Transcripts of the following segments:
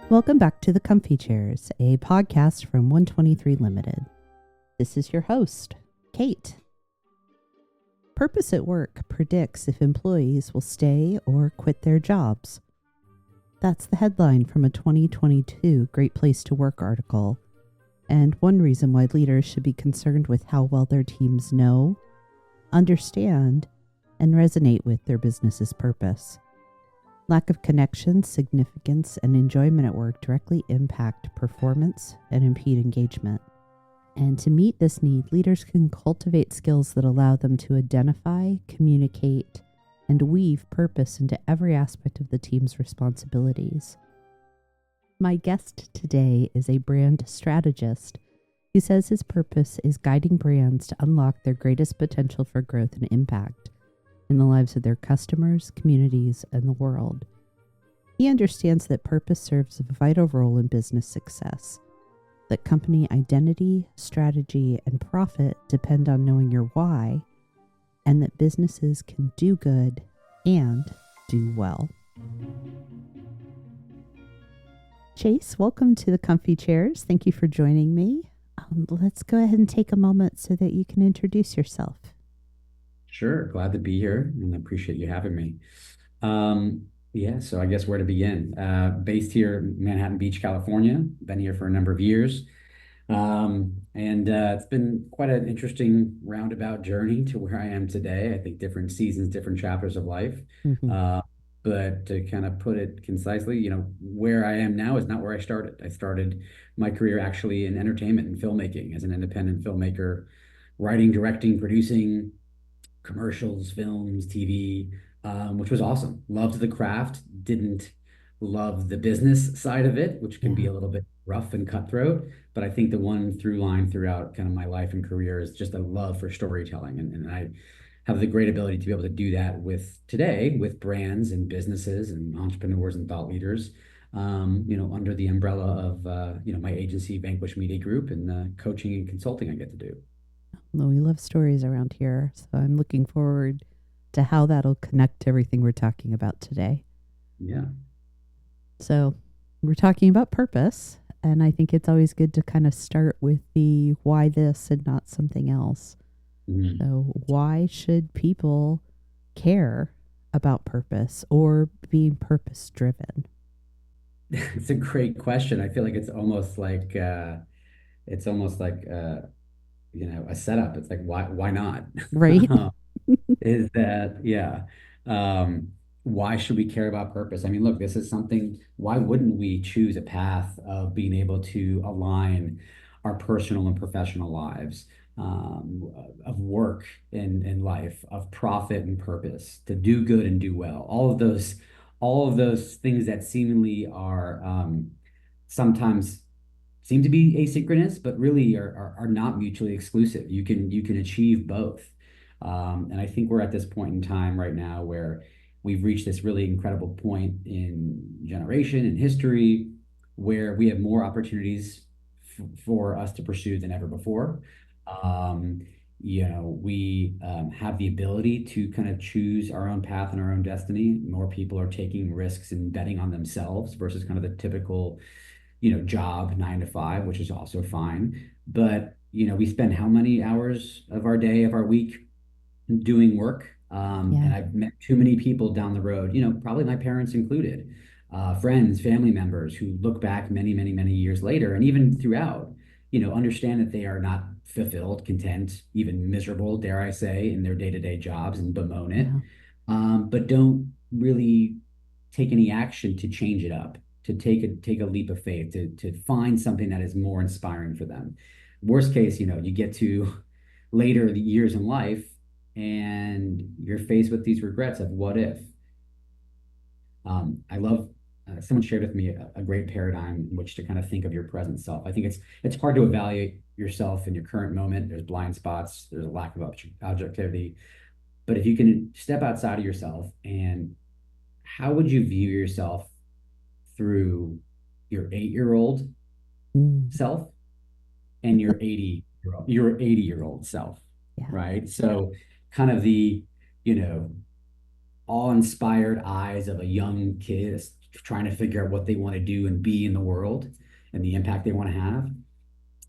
Welcome back to The Comfy Chairs, a podcast from 123 Limited. This is your host, Kate. Purpose at Work predicts if employees will stay or quit their jobs. That's the headline from a 2022 Great Place to Work article, and one reason why leaders should be concerned with how well their teams know, understand, and resonate with their business's purpose. Lack of connection, significance, and enjoyment at work directly impact performance and impede engagement. And to meet this need, leaders can cultivate skills that allow them to identify, communicate, and weave purpose into every aspect of the team's responsibilities. My guest today is a brand strategist who says his purpose is guiding brands to unlock their greatest potential for growth and impact in the lives of their customers, communities, and the world. He understands that purpose serves a vital role in business success, that company identity, strategy, and profit depend on knowing your why, and that businesses can do good and do well. Chase, welcome to the Comfy Chairs. Thank you for joining me. Let's go ahead and take a moment so that you can introduce yourself. Sure. Glad to be here and appreciate you having me. So I guess where to begin? Based here in Manhattan Beach, California. Been here for a number of years. It's been quite an interesting roundabout journey to where I am today. I think different seasons, different chapters of life. But to kind of put it concisely, where I am now is not where I started. I started my career actually in entertainment and filmmaking as an independent filmmaker, writing, directing, producing commercials, films, TV, which was awesome. Loved the craft, didn't love the business side of it, which can be a little bit rough and cutthroat. But I think the one through line throughout kind of my life and career is just a love for storytelling. And I have the great ability to be able to do that with brands and businesses and entrepreneurs and thought leaders, under the umbrella of, my agency, Vanquish Media Group, and the coaching and consulting I get to do. Well, we love stories around here, so I'm looking forward to how that'll connect to everything we're talking about today. Yeah. So we're talking about purpose, and I think it's always good to kind of start with the why this and not something else. So why should people care about purpose or being purpose driven? It's a great question. I feel like it's almost like a setup. It's like, why not? Right? Is that, yeah. Why should we care about purpose? I mean, look, this is something, why wouldn't we choose a path of being able to align our personal and professional lives, of work and life, of profit and purpose, to do good and do well? All of those things that seemingly are, sometimes seem to be asynchronous, but really are not mutually exclusive. You can achieve both. And I think we're at this point in time right now where we've reached this really incredible point in generation and history where we have more opportunities for us to pursue than ever before. We have the ability to kind of choose our own path and our own destiny. More people are taking risks and betting on themselves versus kind of the typical job 9 to 5, which is also fine. But, we spend how many hours of our day, of our week doing work? And I've met too many people down the road, probably my parents included, friends, family members who look back many, many, many years later and even throughout, understand that they are not fulfilled, content, even miserable, dare I say, in their day-to-day jobs and bemoan it, but don't really take any action to change it up, to take a leap of faith, to find something that is more inspiring for them. Worst case, you get to later the years in life and you're faced with these regrets of what if. I love someone shared with me a great paradigm in which to kind of think of your present self. I think it's hard to evaluate yourself in your current moment. There's blind spots, there's a lack of objectivity. But if you can step outside of yourself, and how would you view yourself through your 8-year-old self and your 80-year-old self, right? So kind of the, awe-inspired eyes of a young kid, trying to figure out what they want to do and be in the world and the impact they want to have.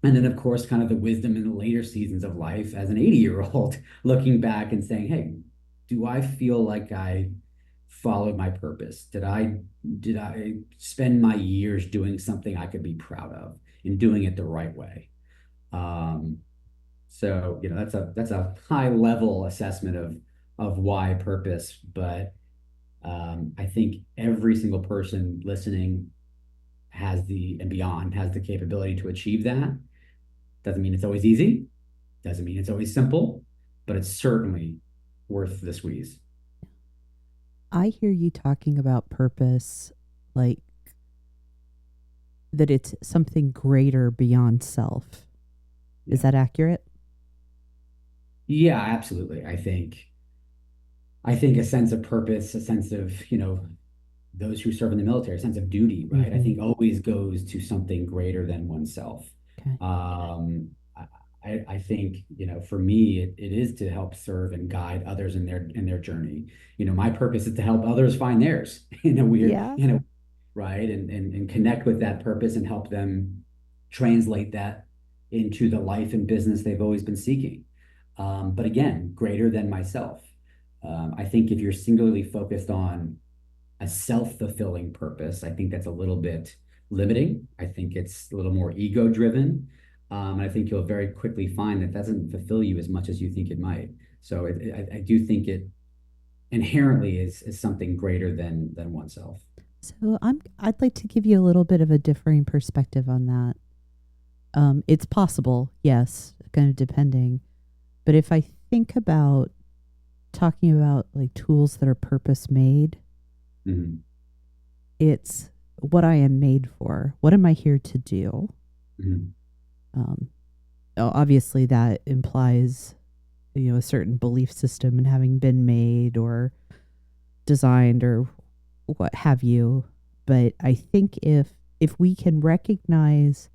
And then, of course, kind of the wisdom in the later seasons of life as an 80-year-old, looking back and saying, hey, do I feel like I followed my purpose? Did I spend my years doing something I could be proud of and doing it the right way? Um, so, that's a high level assessment of why purpose, but I think every single person listening and beyond has the capability to achieve that. Doesn't mean it's always easy. Doesn't mean it's always simple, but it's certainly worth the squeeze. I hear you talking about purpose like that it's something greater beyond self. Is Yeah. that accurate? Yeah, absolutely. I think a sense of purpose, a sense of, those who serve in the military, a sense of duty, right? I Mm-hmm. think always goes to something greater than oneself. Okay. Um, I think, for me, it is to help serve and guide others in their journey. My purpose is to help others find theirs in a weird, Yeah. right? And connect with that purpose and help them translate that into the life and business they've always been seeking. But again, greater than myself. I think if you're singularly focused on a self-fulfilling purpose, I think that's a little bit limiting. I think it's a little more ego-driven. And I think you'll very quickly find that doesn't fulfill you as much as you think it might. So I do think it inherently is something greater than oneself. So I'd like to give you a little bit of a differing perspective on that. It's possible, yes, kind of depending. But if I think about talking about like tools that are purpose made, Mhm. it's what I am made for. What am I here to do? Mhm. Um, Obviously, that implies a certain belief system and having been made or designed or what have you. But I think if we can recognize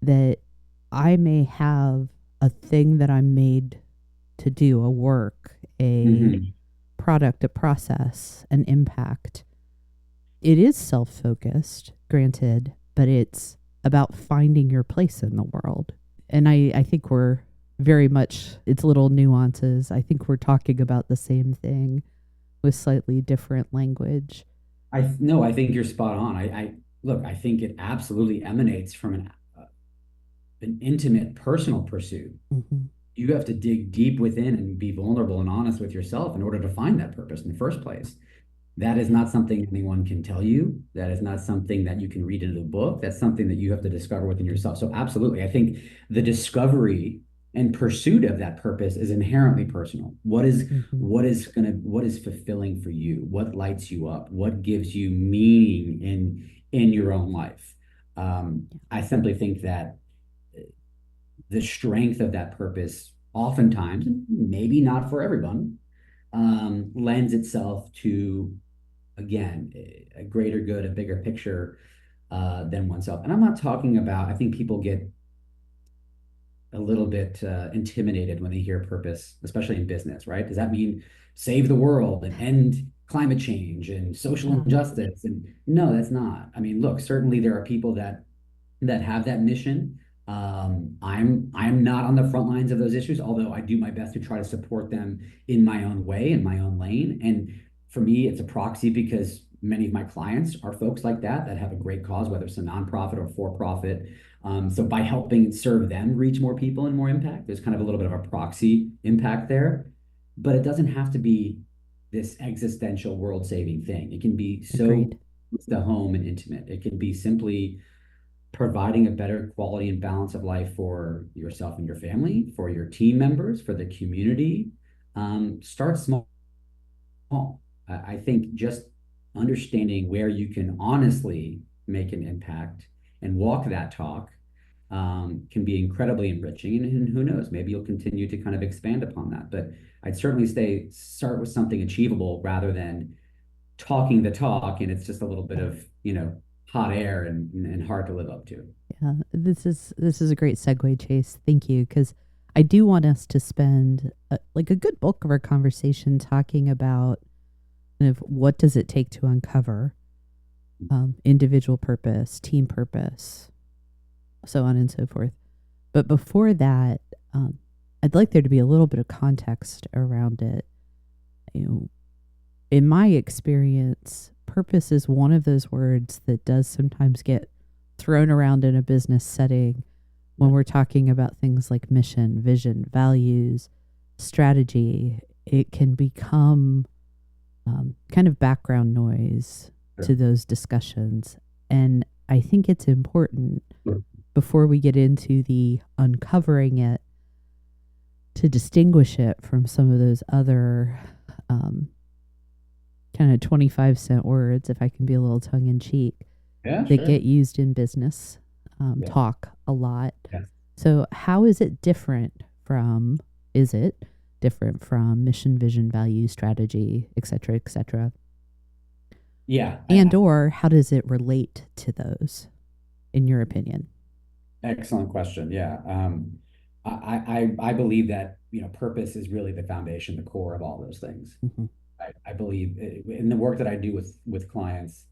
that I may have a thing that I'm made to do, a work, a Mhm. product, a process, an impact. It is self focused, granted, but it's about finding your place in the world. And I think we're very much, it's little nuances. I think we're talking about the same thing with slightly different language. No, I think you're spot on. I look, I think it absolutely emanates from an intimate personal pursuit. Hmm. You have to dig deep within and be vulnerable and honest with yourself in order to find that purpose in the first place. That is Yeah. not something anyone can tell you. That is not something that you can read in a book. That's something that you have to discover within yourself. So absolutely, I think the discovery and pursuit of that purpose is inherently personal. What is Hmm. what is fulfilling for you? What lights you up? What gives you meaning in your own life? I simply think that the strength of that purpose, oftentimes, maybe not for everyone, lends itself to, again, a greater good, a bigger picture than oneself. And I'm not talking about, I think people get a little bit intimidated when they hear purpose, especially in business, right? Does that mean save the world and end climate change and social Uh-huh. injustice? And no, that's not. I mean, look, certainly there are people that have that mission. I'm not on the front lines of those issues, although I do my best to try to support them in my own way, in my own lane. And for me, it's a proxy because many of my clients are folks like that have a great cause, whether it's a nonprofit or for profit. So by helping serve them reach more people and more impact, there's kind of a little bit of a proxy impact there. But it doesn't have to be this existential world saving thing. It can be so Agreed. close to home and intimate. It can be simply providing a better quality and balance of life for yourself and your family, for your team members, for the community. Start small. I think just understanding where you can honestly make an impact and walk that talk can be incredibly enriching. And who knows, maybe you'll continue to kind of expand upon that. But I'd certainly start with something achievable rather than talking the talk, and it's just a little bit Yeah. of, hot air and hard to live up to. Yeah. This is a great segue, Chase. Thank you, because I do want us to spend like a good bulk of our conversation talking about kind of what does it take to uncover. individual purpose, team purpose, so on and so forth. But before that, I'd like there to be a little bit of context around it. You know, in my experience, purpose is one of those words that does sometimes get thrown around in a business setting when we're talking about things like mission, vision, values, strategy. It can become kind of background noise to those discussions. And I think it's important before we get into the uncovering it to distinguish it from some of those other kind of 25-cent words, if I can be a little tongue in cheek, that get used in business talk a lot. Yes. So how is it different from, mission, vision, value, strategy, et cetera, Yeah. or how does it relate to those, in your opinion? Excellent question. Yeah. I believe that, purpose is really the foundation, the core of all those things. Mm-hmm. I believe in the work that I do with clients,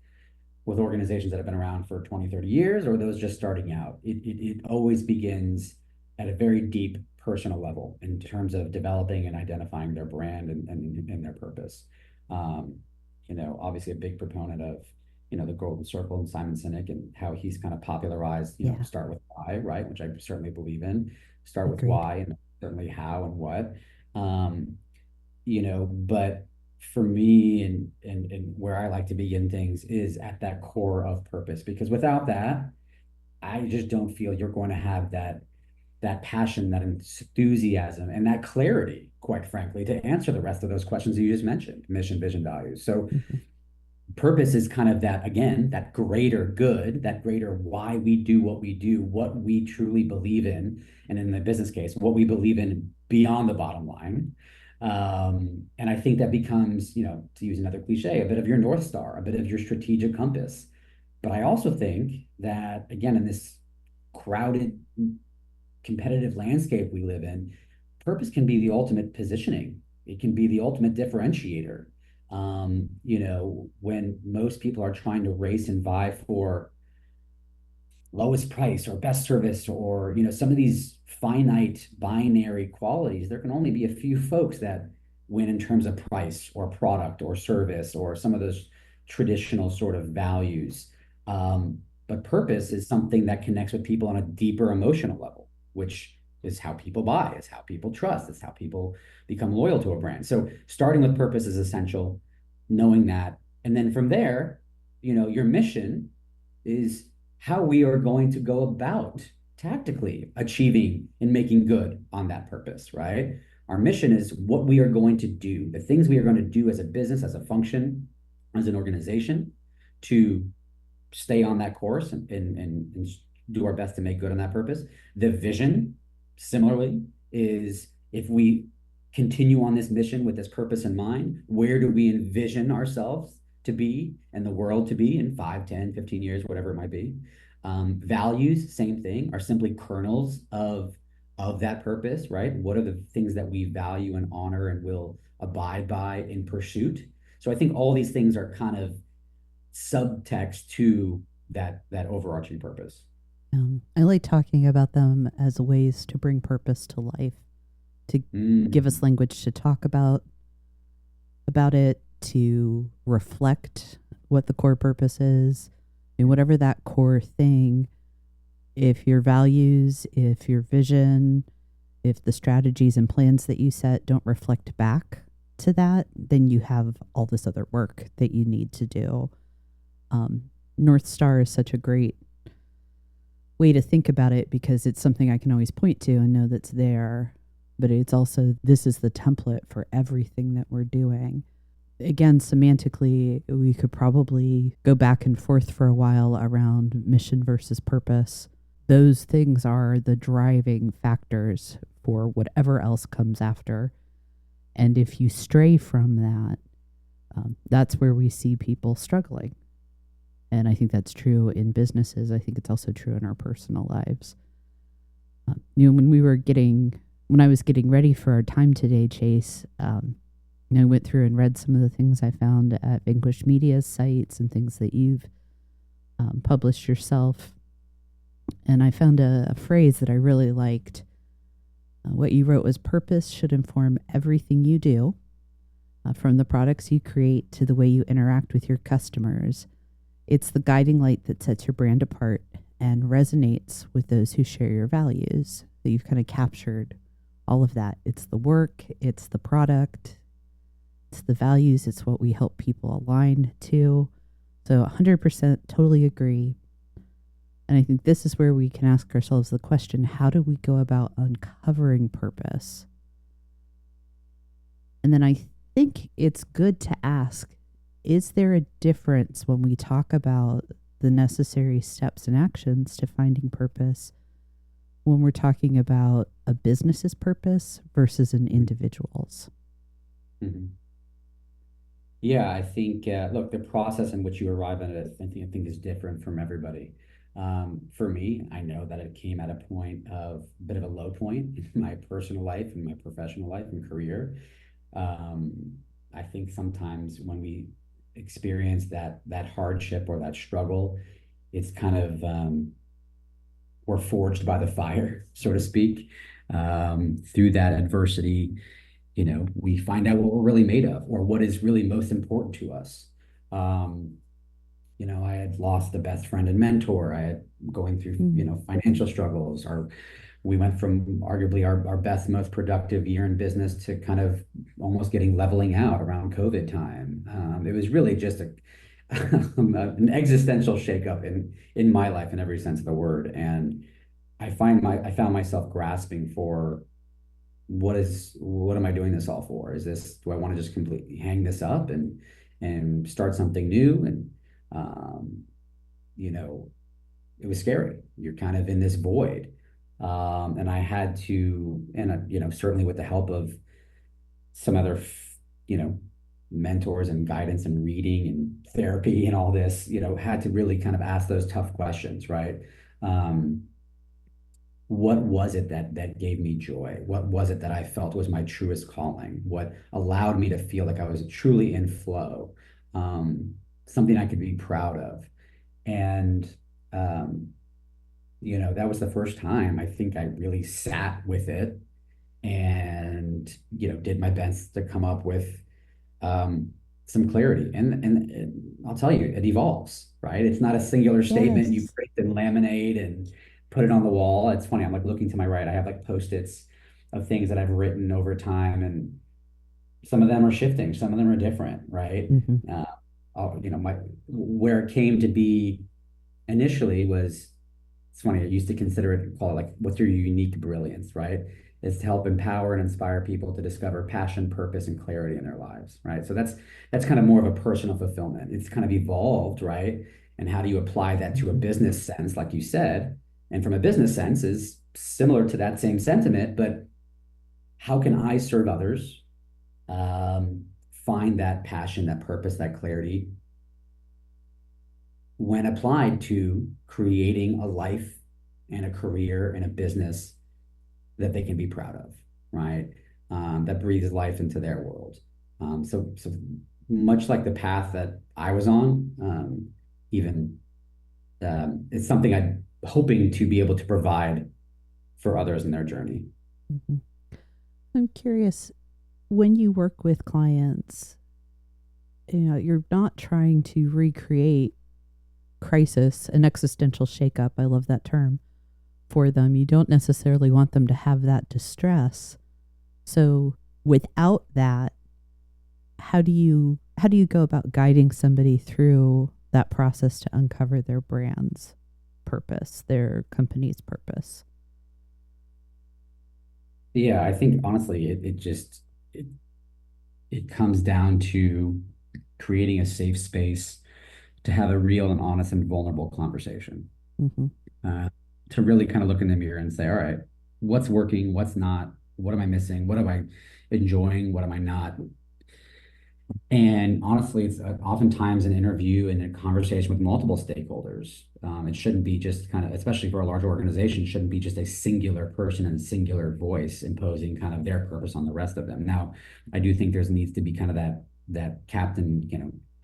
with organizations that have been around for 20, 30 years, or those just starting out. It always begins at a very deep personal level in terms of developing and identifying their brand and their purpose. Obviously a big proponent of, the Golden Circle and Simon Sinek and how he's kind of popularized, start with why, right? Which I certainly believe in. Start with why and certainly how and what. But for me and where I like to begin things is at that core of purpose, because without that, I just don't feel you're going to have that passion, that enthusiasm, and that clarity, quite frankly, to answer the rest of those questions you just mentioned: mission, vision, values. So purpose is kind of that, again, that greater good, that greater why we do, what we truly believe in, and in the business case, what we believe in beyond the bottom line. And I think that becomes, to use another cliche, a bit of your North Star, a bit of your strategic compass. But I also think that, again, in this crowded, competitive landscape we live in, purpose can be the ultimate positioning. It can be the ultimate differentiator. When most people are trying to race and vie for lowest price or best service or, some of these finite binary qualities, there can only be a few folks that win in terms of price or product or service or some of those traditional sort of values. But purpose is something that connects with people on a deeper emotional level, which is how people buy, is how people trust, it's how people become loyal to a brand. So starting with purpose is essential, knowing that. And then from there, your mission is how we are going to go about tactically achieving and making good on that purpose, right? Our mission is what we are going to do, the things we are going to do as a business, as a function, as an organization to stay on that course and do our best to make good on that purpose. The vision, similarly, is if we continue on this mission with this purpose in mind, where do we envision ourselves to be and the world to be in 5, 10, 15 years, whatever it might be. Values, same thing, are simply kernels of that purpose, right? What are the things that we value and honor and will abide by in pursuit? So I think all these things are kind of subtext to that overarching purpose. I like talking about them as ways to bring purpose to life, to give us language to talk about it, to reflect what the core purpose is, and whatever that core thing, if your values, if your vision, if the strategies and plans that you set don't reflect back to that, then you have all this other work that you need to do. North Star is such a great way to think about it because it's something I can always point to and know that's there. But it's also, this is the template for everything that we're doing. Again, semantically, we could probably go back and forth for a while around mission versus purpose. Those things are the driving factors for whatever else comes after. And if you stray from that, that's where we see people struggling. And I think that's true in businesses. I think it's also true in our personal lives. When I was getting ready for our time today, Chase, I went through and read some of the things I found at Vanquish Media's sites and things that you've published yourself. And I found a phrase that I really liked. What you wrote was purpose should inform everything you do, from the products you create to the way you interact with your customers. It's the guiding light that sets your brand apart and resonates with those who share your values. That you've kind of captured all of that. It's the work, it's the product, it's the values, it's what we help people align to. So 100% totally agree. And I think this is where we can ask ourselves the question, how do we go about uncovering purpose? And then I think it's good to ask, is there a difference when we talk about the necessary steps and actions to finding purpose when we're talking about a business's purpose versus an individual's? Mhm. Yeah, I think, look, the process in which you arrive at it, I think is different from everybody. For me, I know that it came at a point of a bit of a low point in my personal life and my professional life and career. Um, I think sometimes when we experience that hardship or that struggle, it's kind of we're forged by the fire, so to speak. Through that adversity, we find out what we're really made of or what is really most important to us. Um, I had lost the best friend and mentor. I had going through, Mm. financial struggles. We went from arguably our best, most productive year in business to kind of almost getting leveling out around COVID time. It was really just an existential shakeup in my life in every sense of the word. And I found myself grasping for what am I doing this all for? Do I want to just completely hang this up and start something new? And um, you know, it was scary. You're kind of in this void. And I had to, and certainly with the help of some other, mentors and guidance and reading and therapy and all this, had to really kind of ask those tough questions, right? Um, what was it that gave me joy? What was it that I felt was my truest calling? What allowed me to feel like I was truly in flow? Um, Something I could be proud of. And um, that was the first time I think I really sat with it and did my best to come up with um, some clarity. And I'll tell you, it evolves, right? It's not a singular statement you Yes. print and laminate and put it on the wall. It's funny. I'm like looking to my right. I have like post-its of things that I've written over time, and some of them are shifting, some of them are different, right? Hmm. Uh, my where it came to be initially was it's funny. I used to consider it, call it like, what's your unique brilliance, right? Is to help empower and inspire people to discover passion, purpose, and clarity in their lives, right? So that's kind of more of a personal fulfillment. It's kind of evolved, right? And how do you apply that to a Hmm. business sense, like you said? And from a business sense is similar to that same sentiment, but how can I serve others? Um, Find that passion, that purpose, that clarity when applied to creating a life and a career and a business that they can be proud of, right? That breathes life into their world. So much like the path that I was on, even it's something I'm hoping to be able to provide for others in their journey. Hmm. I'm curious, when you work with clients, you're not trying to recreate crisis, an existential shakeup. I love that term for them. You don't necessarily want them to have that distress. So without that, how do you go about guiding somebody through that process to uncover their brand's purpose, their company's purpose? Yeah, I think honestly, it, it comes down to creating a safe space to have a real and honest and vulnerable conversation. Hmm. uh, to really kind of look in the mirror and say, all right, what's working, what's not, what am I missing, what am I enjoying, what am I not? And honestly, it's oftentimes an interview and a conversation with multiple stakeholders. It shouldn't be just kind of, especially for a large organization, shouldn't be just a singular person and singular voice imposing kind of their purpose on the rest of them. Now, I do think there's needs to be kind of that captain,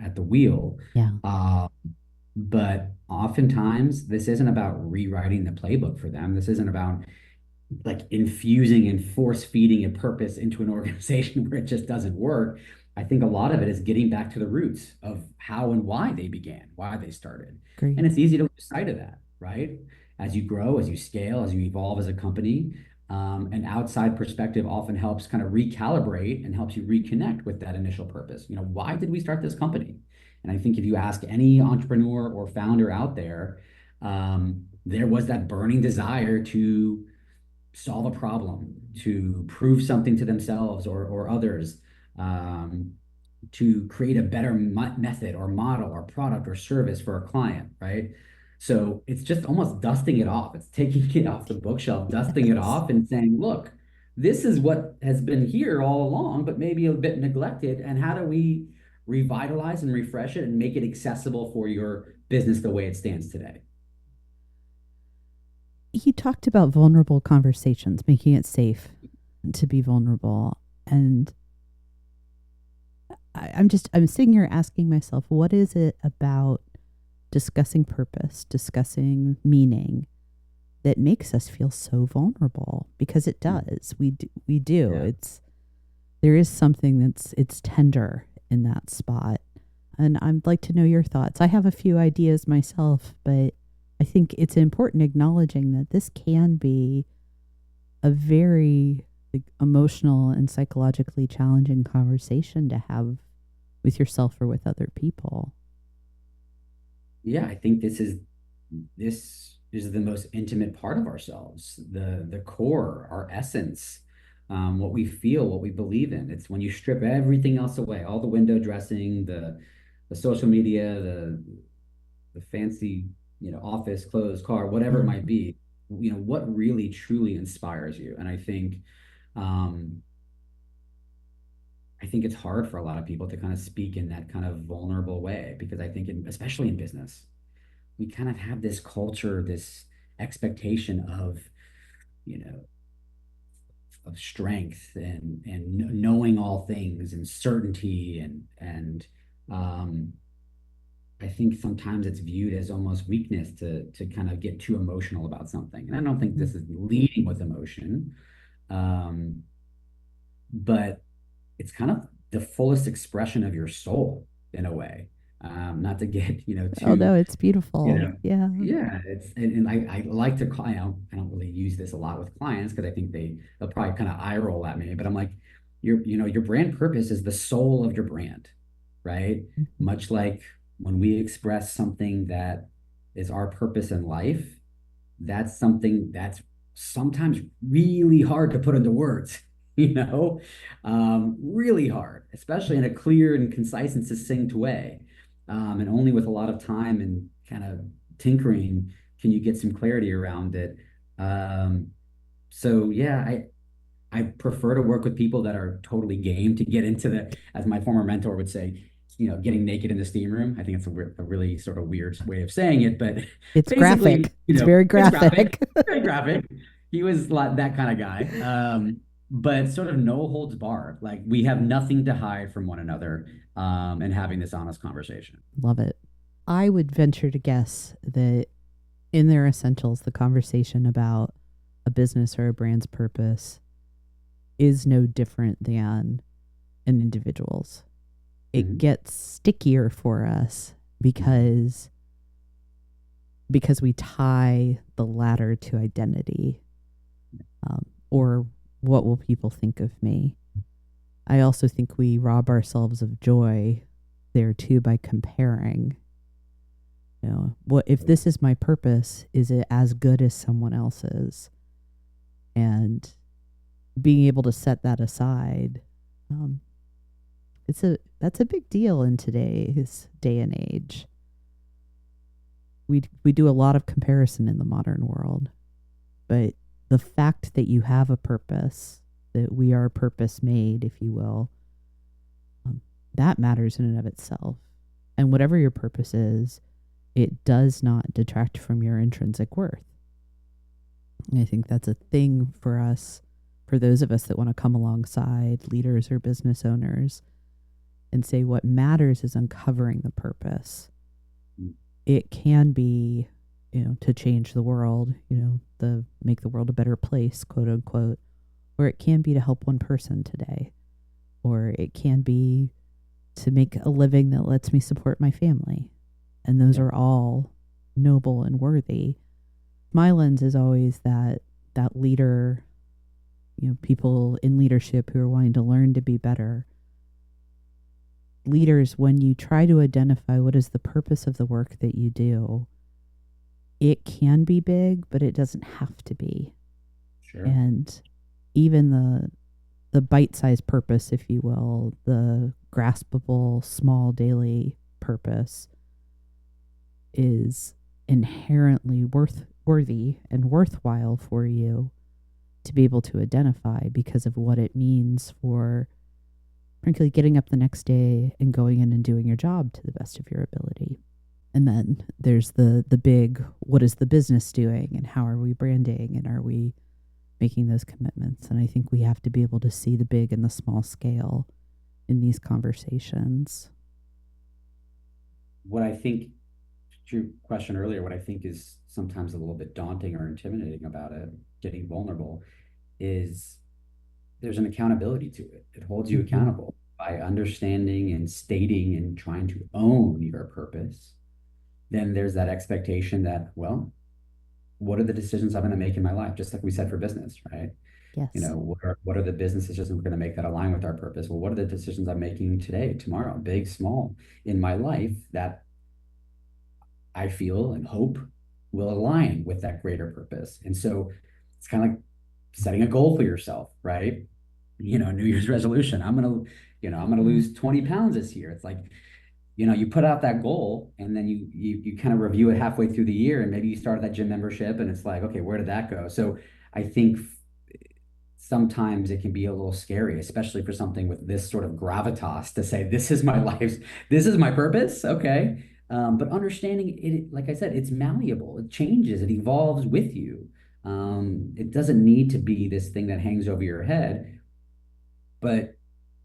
at the wheel. Yeah. Uh, but oftentimes this isn't about rewriting the playbook for them. This isn't about like infusing and force feeding a purpose into an organization where it just doesn't work. I think a lot of it is getting back to the roots of how and why they began, why they started. Great. And it's easy to lose sight of that, right? As you grow, as you scale, as you evolve as a company, an outside perspective often helps kind of recalibrate and helps you reconnect with that initial purpose. You know, why did we start this company? And I think if you ask any entrepreneur or founder out there, there was that burning desire to solve a problem, to prove something to themselves or others, um, to create a better method or model or product or service for a client, right? So it's just almost dusting it off. It's taking it off the bookshelf, dusting it Yes. off and saying, look, this is what has been here all along, but maybe a bit neglected. And how do we revitalize and refresh it and make it accessible for your business the way it stands today? He talked about vulnerable conversations, making it safe to be vulnerable. And I'm sitting here asking myself, what is it about discussing purpose, discussing meaning that makes us feel so vulnerable? Because it does. We do. Yeah. There is something it's tender in that spot. And I'd like to know your thoughts. I have a few ideas myself, but I think it's important acknowledging that this can be a very emotional and psychologically challenging conversation to have with yourself or with other people. Yeah, I think this is the most intimate part of ourselves, the core, our essence, what we feel, what we believe in. It's when you strip everything else away, all the window dressing, the social media, the fancy, office clothes, car, whatever it might Mhm. be, what really truly inspires you. And um, I think it's hard for a lot of people to kind of speak in that kind of vulnerable way because I think, especially in business, we kind of have this culture, this expectation you know, of strength and knowing all things and certainty and I think sometimes it's viewed as almost weakness to kind of get too emotional about something. And I don't think this is leading with emotion, um, but it's kind of the fullest expression of your soul in a way. Not to get, Oh no, too it's you beautiful. know Yeah. yeah, and I like to call, I don't really use this a lot with clients because I think they'll probably kind of eye roll at me, but I'm like, your brand purpose is the soul of your brand, right? Mhm. Much like when we express something that is our purpose in life, that's something that's sometimes really hard to put into words, really hard, especially in a clear and concise and succinct way. And only with a lot of time and kind of tinkering can you get some clarity around it. Um, so yeah, I prefer to work with people that are totally game to get into as my former mentor would say, getting naked in the steam room. I think it's a really sort of weird way of saying it, but It's basically, graphic. It's very it's graphic, graphic. very graphic. He was like that kind of guy. But sort of no holds barred. Like we have nothing to hide from one another, and having this honest conversation. Love it. I would venture to guess that in their essentials, the conversation about a business or a brand's purpose is no different than an individual's. It Mhm. gets stickier for us because we tie the latter to identity, or what will people think of me. I also think we rob ourselves of joy there too by comparing. What if this is my purpose? Is it as good as someone else's? And being able to set that aside, um, that's a big deal in today's day and age. We do a lot of comparison in the modern world, but the fact that you have a purpose, that we are purpose made, if you will, um, that matters in and of itself. And whatever your purpose is, it does not detract from your intrinsic worth. And I think that's a thing for us, for those of us that want to come alongside leaders or business owners and say what matters is uncovering the purpose. it can be, to change the world, the make the world a better place, quote unquote, or it can be to help one person today, or it can be to make a living that lets me support my family. And those Yeah. are all noble and worthy. My lens is always that leader, people in leadership who are wanting to learn to be better. Leaders, when you try to identify what is the purpose of the work that you do, it can be big, but it doesn't have to be. Sure. And even the bite-sized purpose, if you will, the graspable, small daily purpose is inherently worthy and worthwhile for you to be able to identify because of what it means for, frankly, getting up the next day and going in and doing your job to the best of your ability. And then there's the big, what is the business doing and how are we branding and are we making those commitments? And I think we have to be able to see the big and the small scale in these conversations. What I think, to your question earlier, what I think is sometimes a little bit daunting or intimidating about it, getting vulnerable, is there's an accountability to it. It holds you Mm-hmm. accountable by understanding and stating and trying to own your purpose. Then there's that expectation that, well, what are the decisions I'm going to make in my life? Just like we said for business, right? Yes. What are the business decisions we're going to make that align with our purpose? Well, what are the decisions I'm making today, tomorrow, big, small, in my life that I feel and hope will align with that greater purpose? And so it's kind of like setting a goal for yourself, right? New Year's resolution. I'm gonna Mm. lose 20 pounds this year. It's like, you put out that goal and then you kind of review it halfway through the year, and maybe you started that gym membership and it's like, okay, where did that go? So I think sometimes it can be a little scary, especially for something with this sort of gravitas, to say, this is my life, this is my purpose. Okay. But understanding it, like I said, it's malleable, it changes, it evolves with you. It doesn't need to be this thing that hangs over your head. But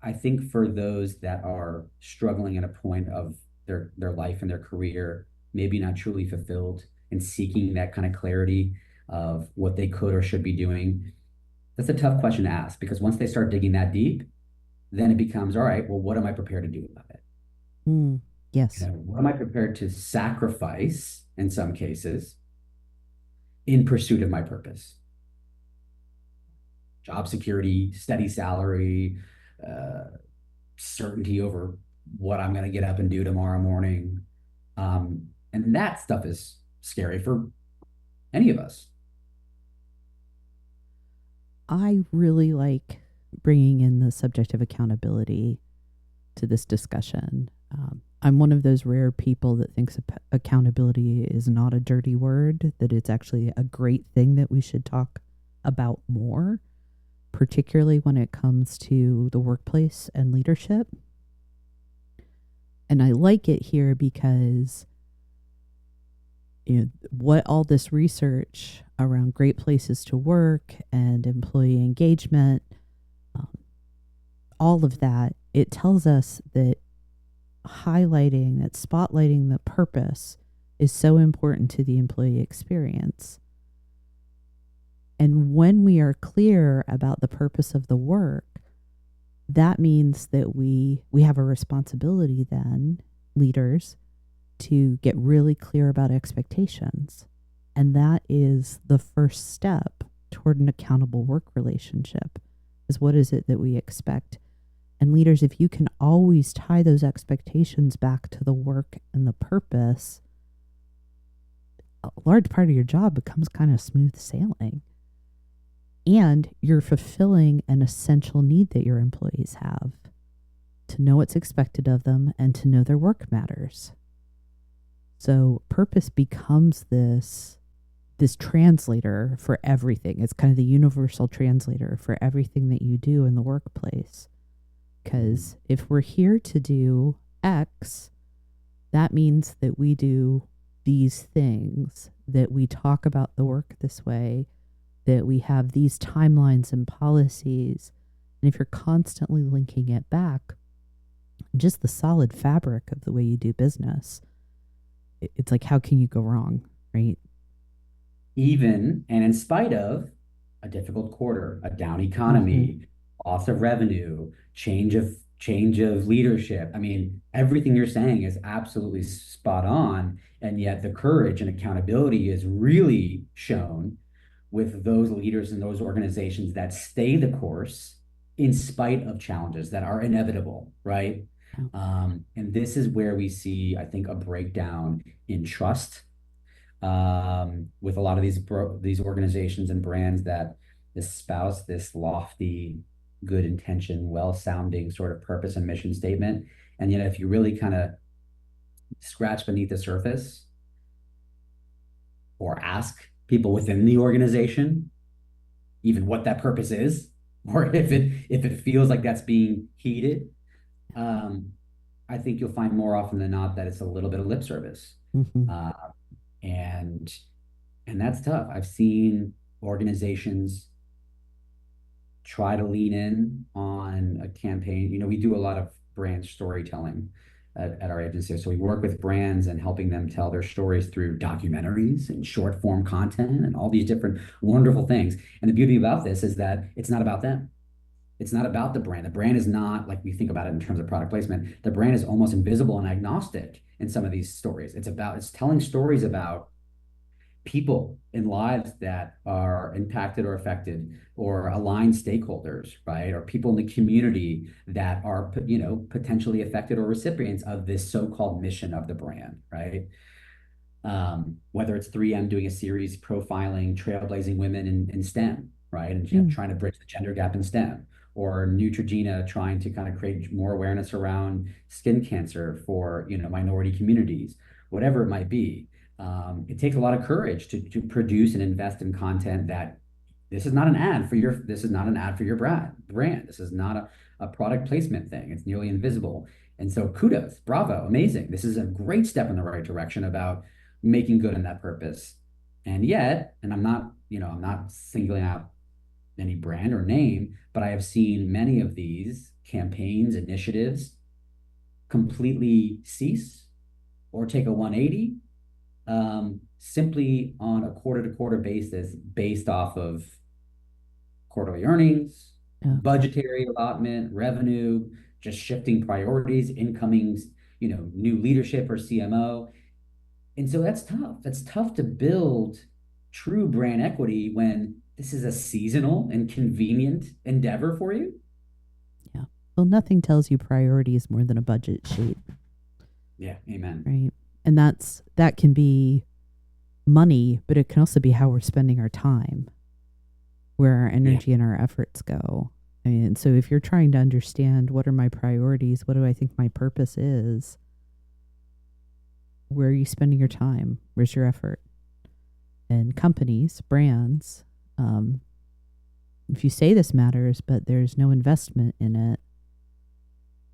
I think for those that are struggling at a point of their life and their career, maybe not truly fulfilled and seeking that kind of clarity of what they could or should be doing, that's a tough question to ask, because once they start digging that deep, then it becomes, all right, well, what am I prepared to do about it? Mm. Yes. What am I prepared to sacrifice in some cases in pursuit of my purpose? Job security, steady salary, uh, certainty over what I'm going to get up and do tomorrow morning. And that stuff is scary for any of us. I really like bringing in the subject of accountability to this discussion. I'm one of those rare people that thinks accountability is not a dirty word, that it's actually a great thing that we should talk about more, particularly when it comes to the workplace and leadership. And I like it here because what all this research around great places to work and employee engagement, um, all of that, it tells us that spotlighting the purpose is so important to the employee experience. And when we are clear about the purpose of the work, that means that we have a responsibility then, leaders, to get really clear about expectations. And that is the first step toward an accountable work relationship, is what is it that we expect? And leaders, if you can always tie those expectations back to the work and the purpose, a large part of your job becomes kind of smooth sailing. And you're fulfilling an essential need that your employees have, to know what's expected of them and to know their work matters. So purpose becomes this translator for everything. It's kind of the universal translator for everything that you do in the workplace. Because if we're here to do X, that means that we do these things, that we talk about the work this way, that we have these timelines and policies. And if you're constantly linking it back, just the solid fabric of the way you do business, it's like, how can you go wrong? Right. Even and in spite of a difficult quarter, a down Hmm. economy, loss of revenue, change of leadership. I mean, everything you're saying is absolutely spot on, and yet the courage and accountability is really shown with those leaders and those organizations that stay the course in spite of challenges that are inevitable, right? Yeah. And this is where we see, I think, a breakdown in trust with a lot of these organizations and brands that espouse this lofty, good intention, well-sounding sort of purpose and mission statement. And yet, if you really kind of scratch beneath the surface or ask people within the organization even what that purpose is, or if it feels like that's being heeded, um, I think you'll find more often than not that it's a little bit of lip service. Hmm. Uh, and and that's tough. I've seen organizations try to lean in on a campaign. We do a lot of brand storytelling at our agency. So we work with brands and helping them tell their stories through documentaries and short form content and all these different wonderful things. And the beauty about this is that it's not about them. It's not about the brand. The brand is not like we think about it in terms of product placement. The brand is almost invisible and agnostic in some of these stories. It's telling stories about people in lives that are impacted or affected or aligned stakeholders, right? Or people in the community that are, potentially affected or recipients of this so-called mission of the brand, right? Whether it's 3M doing a series profiling trailblazing women in STEM, right? And Mm. trying to bridge the gender gap in STEM, or Neutrogena trying to kind of create more awareness around skin cancer for, minority communities, whatever it might be. It takes a lot of courage to produce and invest in content that this is not an ad for your brand. This is not a product placement thing. It's nearly invisible. And so kudos, bravo, amazing. This is a great step in the right direction about making good on that purpose. And yet, and I'm not singling out any brand or name, but I have seen many of these campaigns, initiatives completely cease or take a 180 simply on a quarter to quarter basis based off of quarterly earnings, Okay. budgetary allotment, revenue, just shifting priorities, incoming, new leadership or CMO. And so that's tough. That's tough to build true brand equity when this is a seasonal and convenient endeavor for you. Yeah. Well, nothing tells you priorities more than a budget sheet, Yeah, amen. right? And that can be money, but it can also be how we're spending our time, where our Yeah, energy and our efforts go. I mean, so if you're trying to understand what are my priorities, what do I think my purpose is, where are you spending your time? Where's your effort? And companies, brands, um, if you say this matters, but there's no investment in it,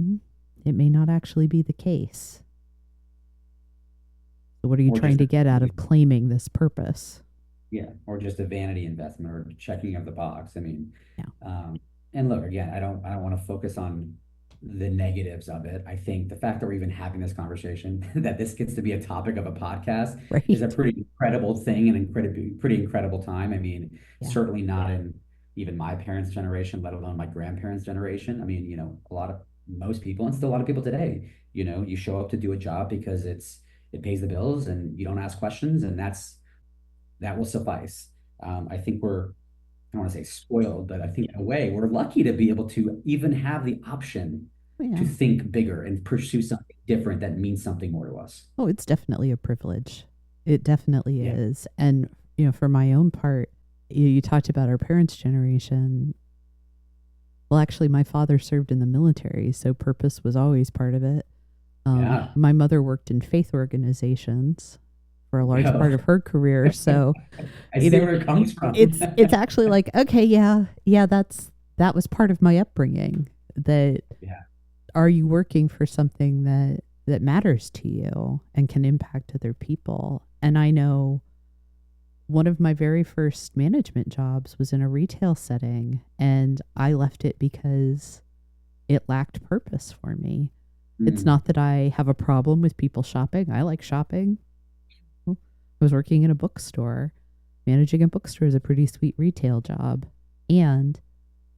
mm, it may not actually be the case. So, what are you or trying just to get out of claiming this purpose? yeah, or just a vanity investment or checking of the box. I mean, Yeah. um, and look, again, I don't want to focus on the negatives of it. I think the fact that we're even having this conversation, that this gets to be a topic of a podcast, is a Right. pretty incredible thing and pretty incredible time. I mean, Yeah. certainly not in even my parents' generation, let alone my grandparents' generation. I mean, most people, and still a lot of people today, you show up to do a job because it pays the bills and you don't ask questions, and that will suffice. I think I don't want to say spoiled, but I think in a way we're lucky to be able to even have the option to Yeah. think bigger and pursue something different that means something more to us. Oh, it's definitely a privilege. It definitely Yeah. is. And, for my own part, you talked about our parents' generation. Well, actually, my father served in the military, so purpose was always part of it. Yeah. My mother worked in faith organizations for a large Yeah. part of her career. So, I you see know, where it comes from. it's actually like, okay, yeah, that was part of my upbringing. That Yeah. are you working for something that matters to you and can impact other people? And I know one of my very first management jobs was in a retail setting, and I left it because it lacked purpose for me. It's Mm, not that I have a problem with people shopping. I like shopping. I was working in a bookstore. Managing a bookstore is a pretty sweet retail job. And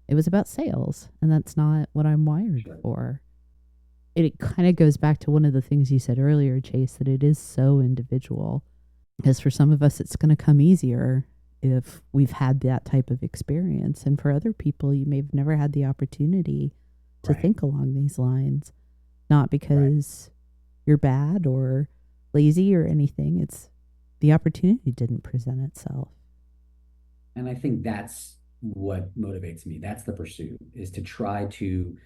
it was about sales, and that's not what I'm wired Sure. for. It kind of goes back to one of the things you said earlier, Chase, that it is so individual. Because for some of us, it's going to come easier if we've had that type of experience. And for other people, you may have never had the opportunity to Right. think along these lines, not Right. because you're bad or lazy or anything. It's the opportunity didn't present itself. And I think that's what motivates me. That's the pursuit, is to try to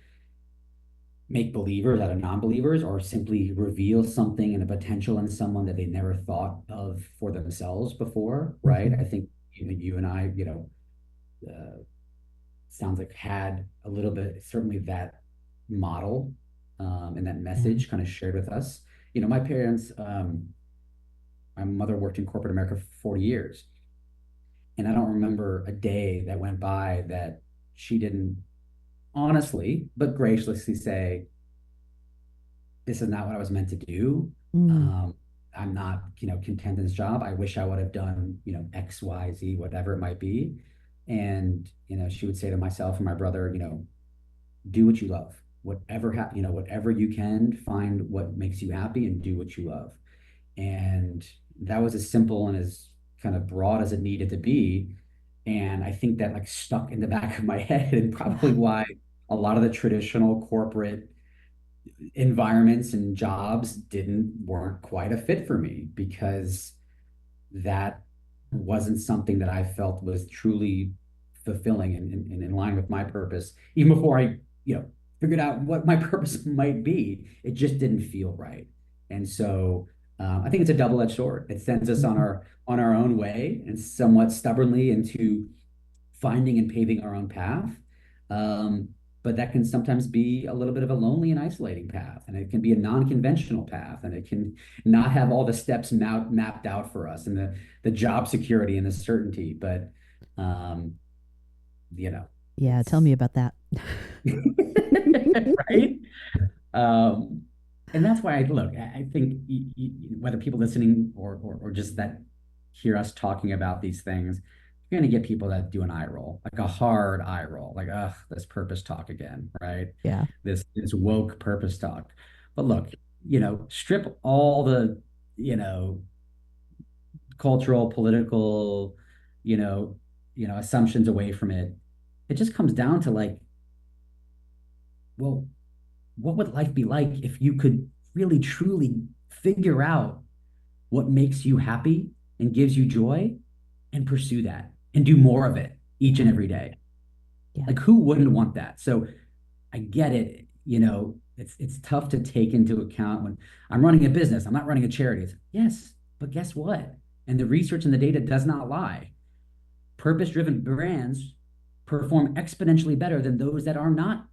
make believers out of non-believers, or simply reveal something and a potential in someone that they never thought of for themselves before, right? Mm-hmm. I think you and I, sounds like had a little bit, certainly that model, and that Yeah. message kind of shared with us. My parents, my mother worked in corporate America for 40 years. And I don't remember a day that went by that she didn't honestly, but graciously say, this is not what I was meant to do. Mm. Um, I'm not, content in this job. I wish I would have done, X, Y, Z, whatever it might be. And, she would say to myself and my brother, do what you love. Whatever you can, find what makes you happy and do what you love. And that was as simple and as kind of broad as it needed to be. And I think that like stuck in the back of my head, and Yeah. probably why a lot of the traditional corporate environments and jobs weren't quite a fit for me, because that wasn't something that I felt was truly fulfilling and in line with my purpose. Even before I, figured out what my purpose might be, it just didn't feel right. And so I think it's a double-edged sword. It sends us Mm-hmm. on our own way, and somewhat stubbornly, into finding and paving our own path. Um, but that can sometimes be a little bit of a lonely and isolating path, and it can be a non-conventional path, and it can not have all the steps mapped out for us, and the job security and the certainty. But um, you know, Yeah. Tell it's me about that. right. Um, and that's why I think whether people listening or just that hear us talking about these things, you're going to get people that do an eye roll, like a hard eye roll, like, ugh, this purpose talk again, right? Yeah. This woke purpose talk. But look, strip all the, you know, cultural, political, you know, assumptions away from it. It just comes down to like, well, what would life be like if you could really truly figure out what makes you happy and gives you joy, and pursue that and do more of it each and Yeah. every day? Yeah. Like, who wouldn't want that? So I get it. It's tough to take into account when I'm running a business. I'm not running a charity. Yes, but guess what? And the research and the data does not lie. Purpose-driven brands perform exponentially better than those that are not,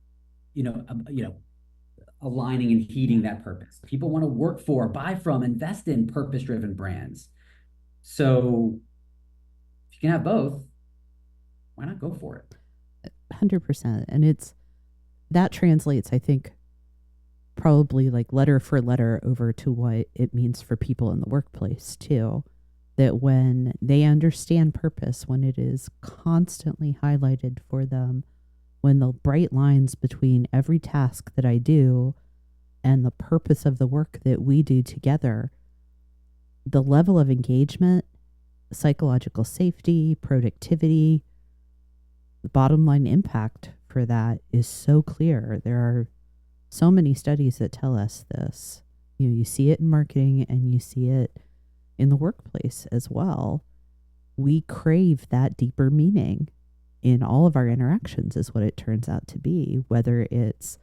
aligning and Yeah. heeding that purpose. People want to work for, buy from, invest in purpose-driven brands. So if you can have both, why not go for it? 100%. And that translates, I think, probably like letter for letter over to what it means for people in the workplace too. That when they understand purpose, when it is constantly highlighted for them, when the bright lines between every task that I do and the purpose of the work that we do together, the level of engagement, psychological safety, productivity, the bottom line impact for that is so clear. There are so many studies that tell us this. You see it in marketing and you see it in the workplace as well. We crave that deeper meaning in all of our interactions, is what it turns out to be, whether it's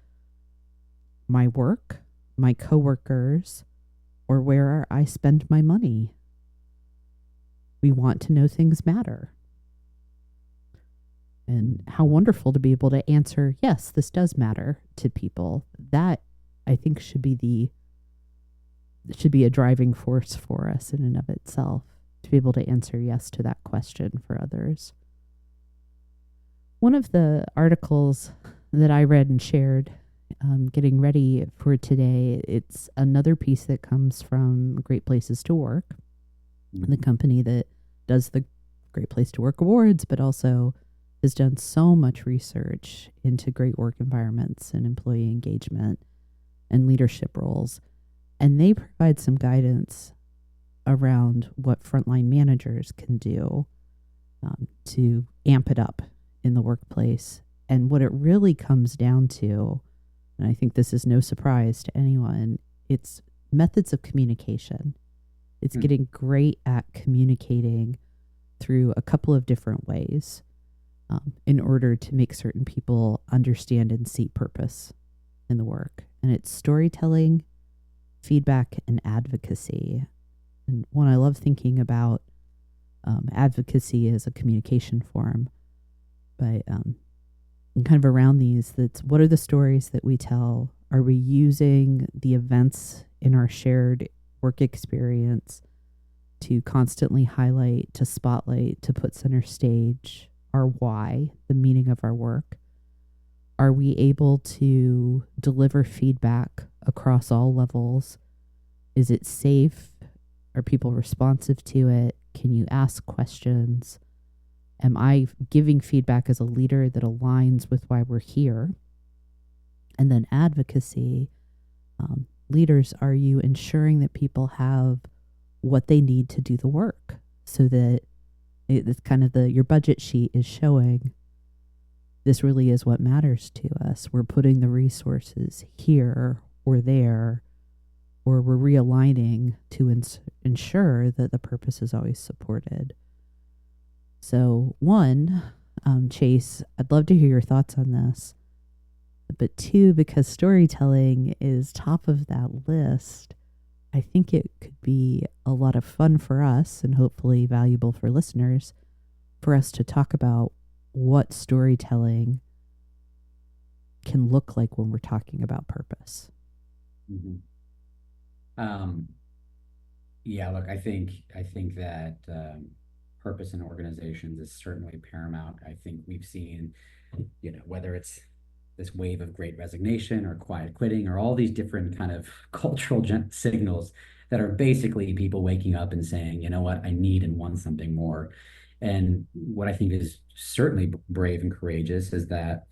my work, my coworkers, or where I spend my money. We want to know things matter. And how wonderful to be able to answer, yes, this does matter to people. That I think should be a driving force for us in and of itself, to be able to answer yes to that question for others. One of the articles that I read and shared, getting ready for today, it's another piece that comes from Great Places to Work. the Mhm. company that does the Great Place to Work awards, but also has done so much research into great work environments and employee engagement and leadership roles. And they provide some guidance around what frontline managers can do to amp it up in the workplace. And what it really comes down to, and I think this is no surprise to anyone, it's methods of communication. It's Hmm. getting great at communicating through a couple of different ways in order to make certain people understand and see purpose in the work. And it's storytelling, feedback, and advocacy. And one I love thinking about advocacy as a communication form, but and kind of around these, that's what are the stories that we tell? Are we using the events in our shared work experience to constantly highlight, to spotlight, to put center stage our why, the meaning of our work? Are we able to deliver feedback across all levels? Is it safe? Are people responsive to it? Can you ask questions? Am I giving feedback as a leader that aligns with why we're here? And then advocacy. Leaders, are you ensuring that people have what they need to do the work so that it's kind of your budget sheet is showing this really is what matters to us. We're putting the resources here or there, or we're realigning to ensure that the purpose is always supported. So, one, Chase, I'd love to hear your thoughts on this. But two, because storytelling is top of that list, I think it could be a lot of fun for us and hopefully valuable for listeners for us to talk about what storytelling can look like when we're talking about purpose. Mhm. Um, yeah, look, I think that purpose in organizations is certainly paramount. I think we've seen, whether it's this wave of great resignation or quiet quitting or all these different kind of cultural signals that are basically people waking up and saying, you know what, I need and want something more. And what I think is certainly brave and courageous is that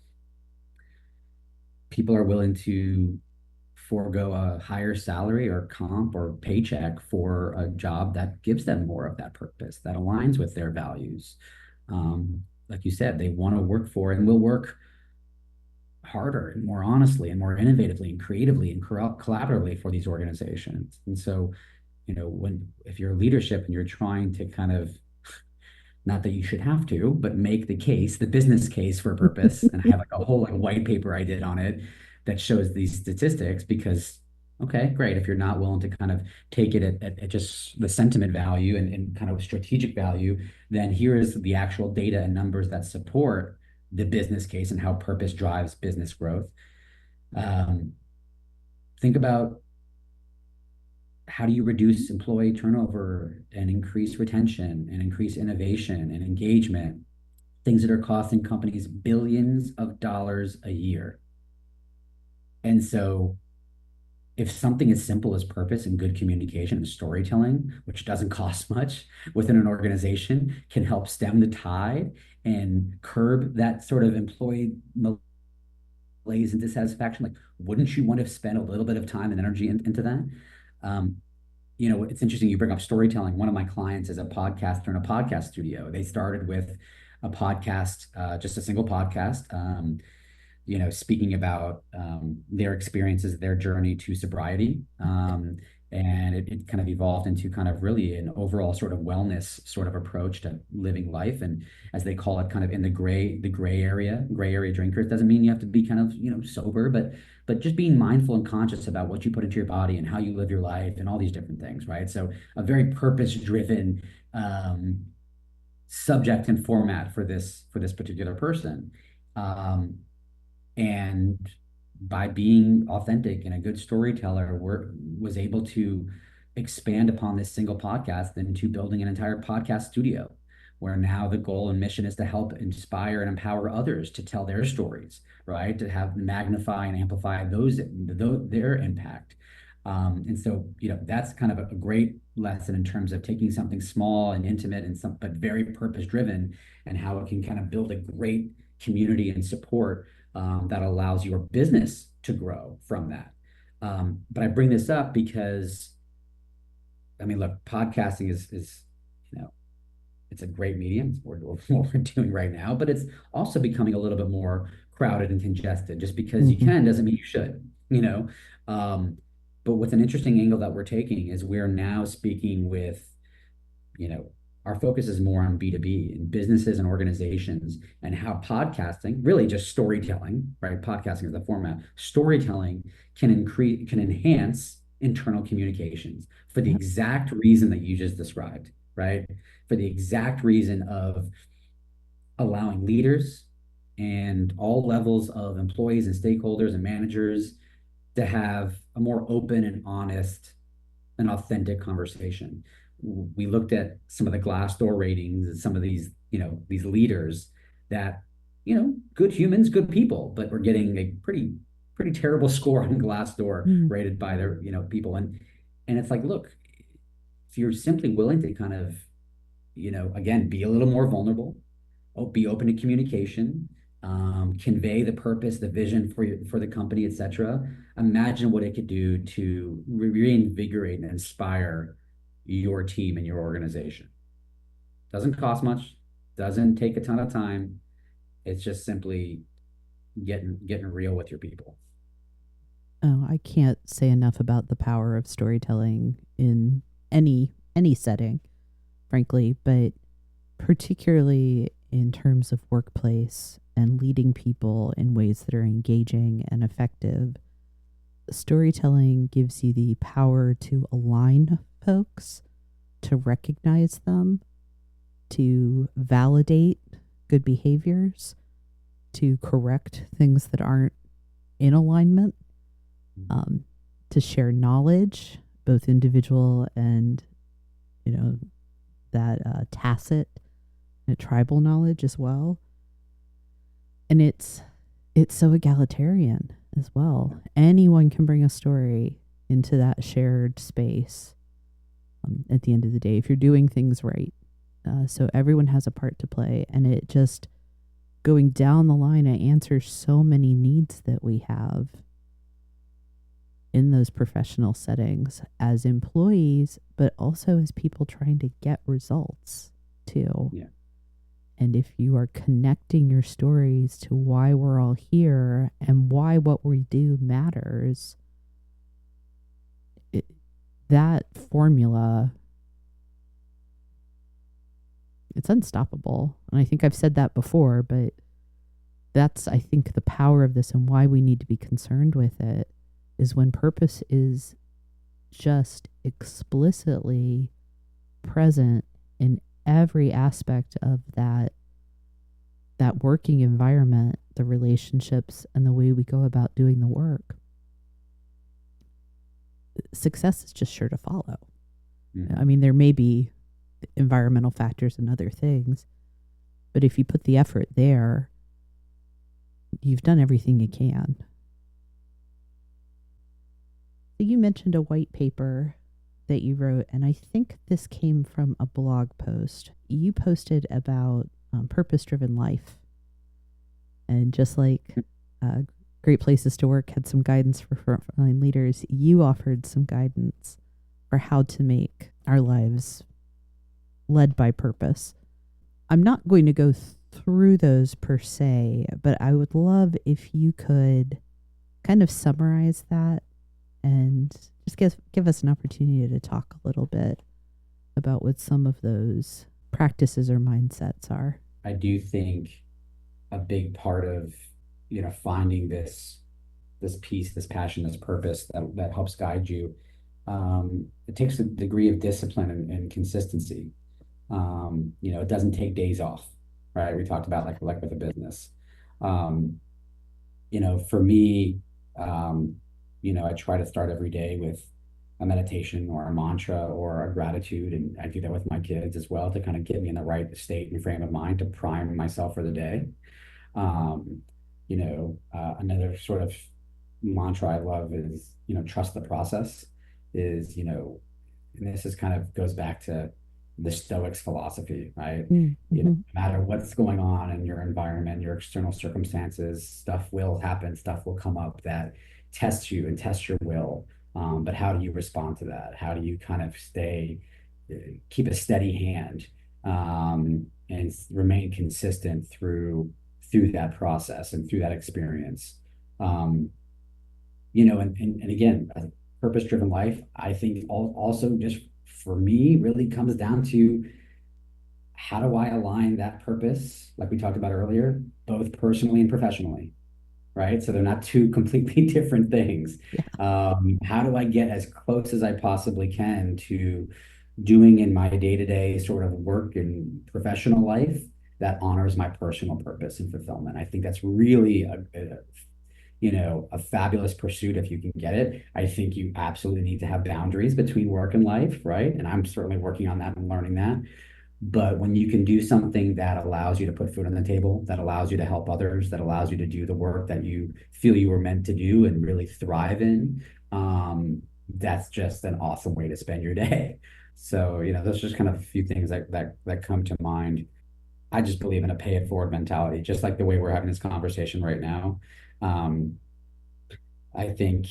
people are willing to forego a higher salary or comp or paycheck for a job that gives them more of that purpose, that aligns with their values. Like you said, they want to work for and will work harder and more honestly and more innovatively and creatively and collaboratively for these organizations. And so, when if you're leadership and you're trying to kind of, not that you should have to, but make the case, the business case for purpose. And I have like a whole like white paper I did on it that shows these statistics because, okay, great. If you're not willing to kind of take it at just the sentiment value and kind of strategic value, then here is the actual data and numbers that support the business case and how purpose drives business growth. Um, think about how do you reduce employee turnover and increase retention and increase innovation and engagement, things that are costing companies billions of dollars a year. And so, if something as simple as purpose and good communication and storytelling, which doesn't cost much within an organization, can help stem the tide and curb that sort of employee malaise and dissatisfaction, like, wouldn't you want to spend a little bit of time and energy into that? Um, it's interesting you bring up storytelling. One of my clients is a podcaster in a podcast studio. They started with a podcast, just a single podcast, speaking about their experiences, their journey to sobriety. And it kind of evolved into kind of really an overall sort of wellness sort of approach to living life. And as they call it, kind of in gray area drinkers doesn't mean you have to be kind of, sober, but just being mindful and conscious about what you put into your body and how you live your life and all these different things, right? So a very purpose driven subject and format for this particular person. Um, and by being authentic and a good storyteller, was able to expand upon this single podcast into building an entire podcast studio, where now the goal and mission is to help inspire and empower others to tell their stories, right? To have magnify and amplify their impact. And so, that's kind of a great lesson in terms of taking something small and intimate and but very purpose driven, and how it can kind of build a great community and support that allows your business to grow from that. But I bring this up because, I mean, look, podcasting is, you know, it's a great medium. It's what we're doing right now, but it's also becoming a little bit more crowded and congested. Just because you Hmm. can doesn't mean you should. Um, but with an interesting angle that we're taking is we're now speaking with, you know, our focus is more on B2B in businesses and organizations, and how podcasting, really just storytelling, right? Podcasting is the format. Storytelling can enhance internal communications for the Yep. exact reason that you just described, right? For the exact reason of allowing leaders and all levels of employees and stakeholders and managers to have a more open and honest an authentic conversation. We looked at some of the Glassdoor ratings and some of these leaders that, good humans, good people, but we're getting a pretty terrible score on Glassdoor Mm. rated by their, people. And it's like, look, if you're simply willing to kind of, again, be a little more vulnerable, be open to communication, convey the purpose, the vision for the company, etc. Imagine what it could do to reinvigorate and inspire your team and your organization. Doesn't cost much, doesn't take a ton of time. It's just simply getting real with your people. Oh, I can't say enough about the power of storytelling in any setting, frankly, but particularly in terms of workplace and leading people in ways that are engaging and effective. Storytelling gives you the power to align folks, to recognize them, to validate good behaviors, to correct things that aren't in alignment, um, to share knowledge, both individual and, you know, that tacit and tribal knowledge as well. And it's so egalitarian as well. Anyone can bring a story into that shared space at the end of the day if you're doing things right. So everyone has a part to play, and it just going down the line, it answers so many needs that we have in those professional settings as employees, but also as people trying to get results too. Yeah. And if you are connecting your stories to why we're all here and why what we do matters, that formula, it's unstoppable. And I think I've said that before, but that's, I think, the power of this and why we need to be concerned with it is when purpose is just explicitly present in every aspect of that working environment, the relationships, and the way we go about doing the work. Success is just sure to follow. Mm-hmm. I mean, there may be environmental factors and other things, but if you put the effort there, you've done everything you can. You mentioned a white paper that you wrote, and I think this came from a blog post. You posted about purpose-driven life. And just like Great Places to Work had some guidance for frontline leaders, you offered some guidance for how to make our lives led by purpose. I'm not going to go through those per se, but I would love if you could kind of summarize that and just give us an opportunity to talk a little bit about what some of those practices or mindsets are. I do think a big part of, finding this peace, this passion, this purpose that helps guide you. It takes a degree of discipline and consistency. It doesn't take days off, right? We talked about like with a business. Um, for me, I try to start every day with a meditation or a mantra or a gratitude, and I do that with my kids as well to kind of get me in the right state and frame of mind to prime myself for the day. Another sort of mantra I love is, trust the process. is, and this is kind of goes back to the Stoics philosophy, right? Mm-hmm. No matter what's going on in your environment, your external circumstances, stuff will happen, stuff will come up that tests you and test your will. But how do you respond to that? How do you kind of keep a steady hand, and remain consistent through that process and through that experience? Um, and again, a purpose-driven life, I think also just for me really comes down to how do I align that purpose, like we talked about earlier, both personally and professionally, right? So they're not two completely different things. Yeah. How do I get as close as I possibly can to doing in my day-to-day sort of work and professional life that honors my personal purpose and fulfillment? I think that's really a fabulous pursuit if you can get it. I think you absolutely need to have boundaries between work and life, right? And I'm certainly working on that and learning that. But when you can do something that allows you to put food on the table, that allows you to help others, that allows you to do the work that you feel you were meant to do and really thrive in, that's just an awesome way to spend your day. So, those are just kind of a few things that come to mind. I just believe in a pay it forward mentality, just like the way we're having this conversation right now. Um, I think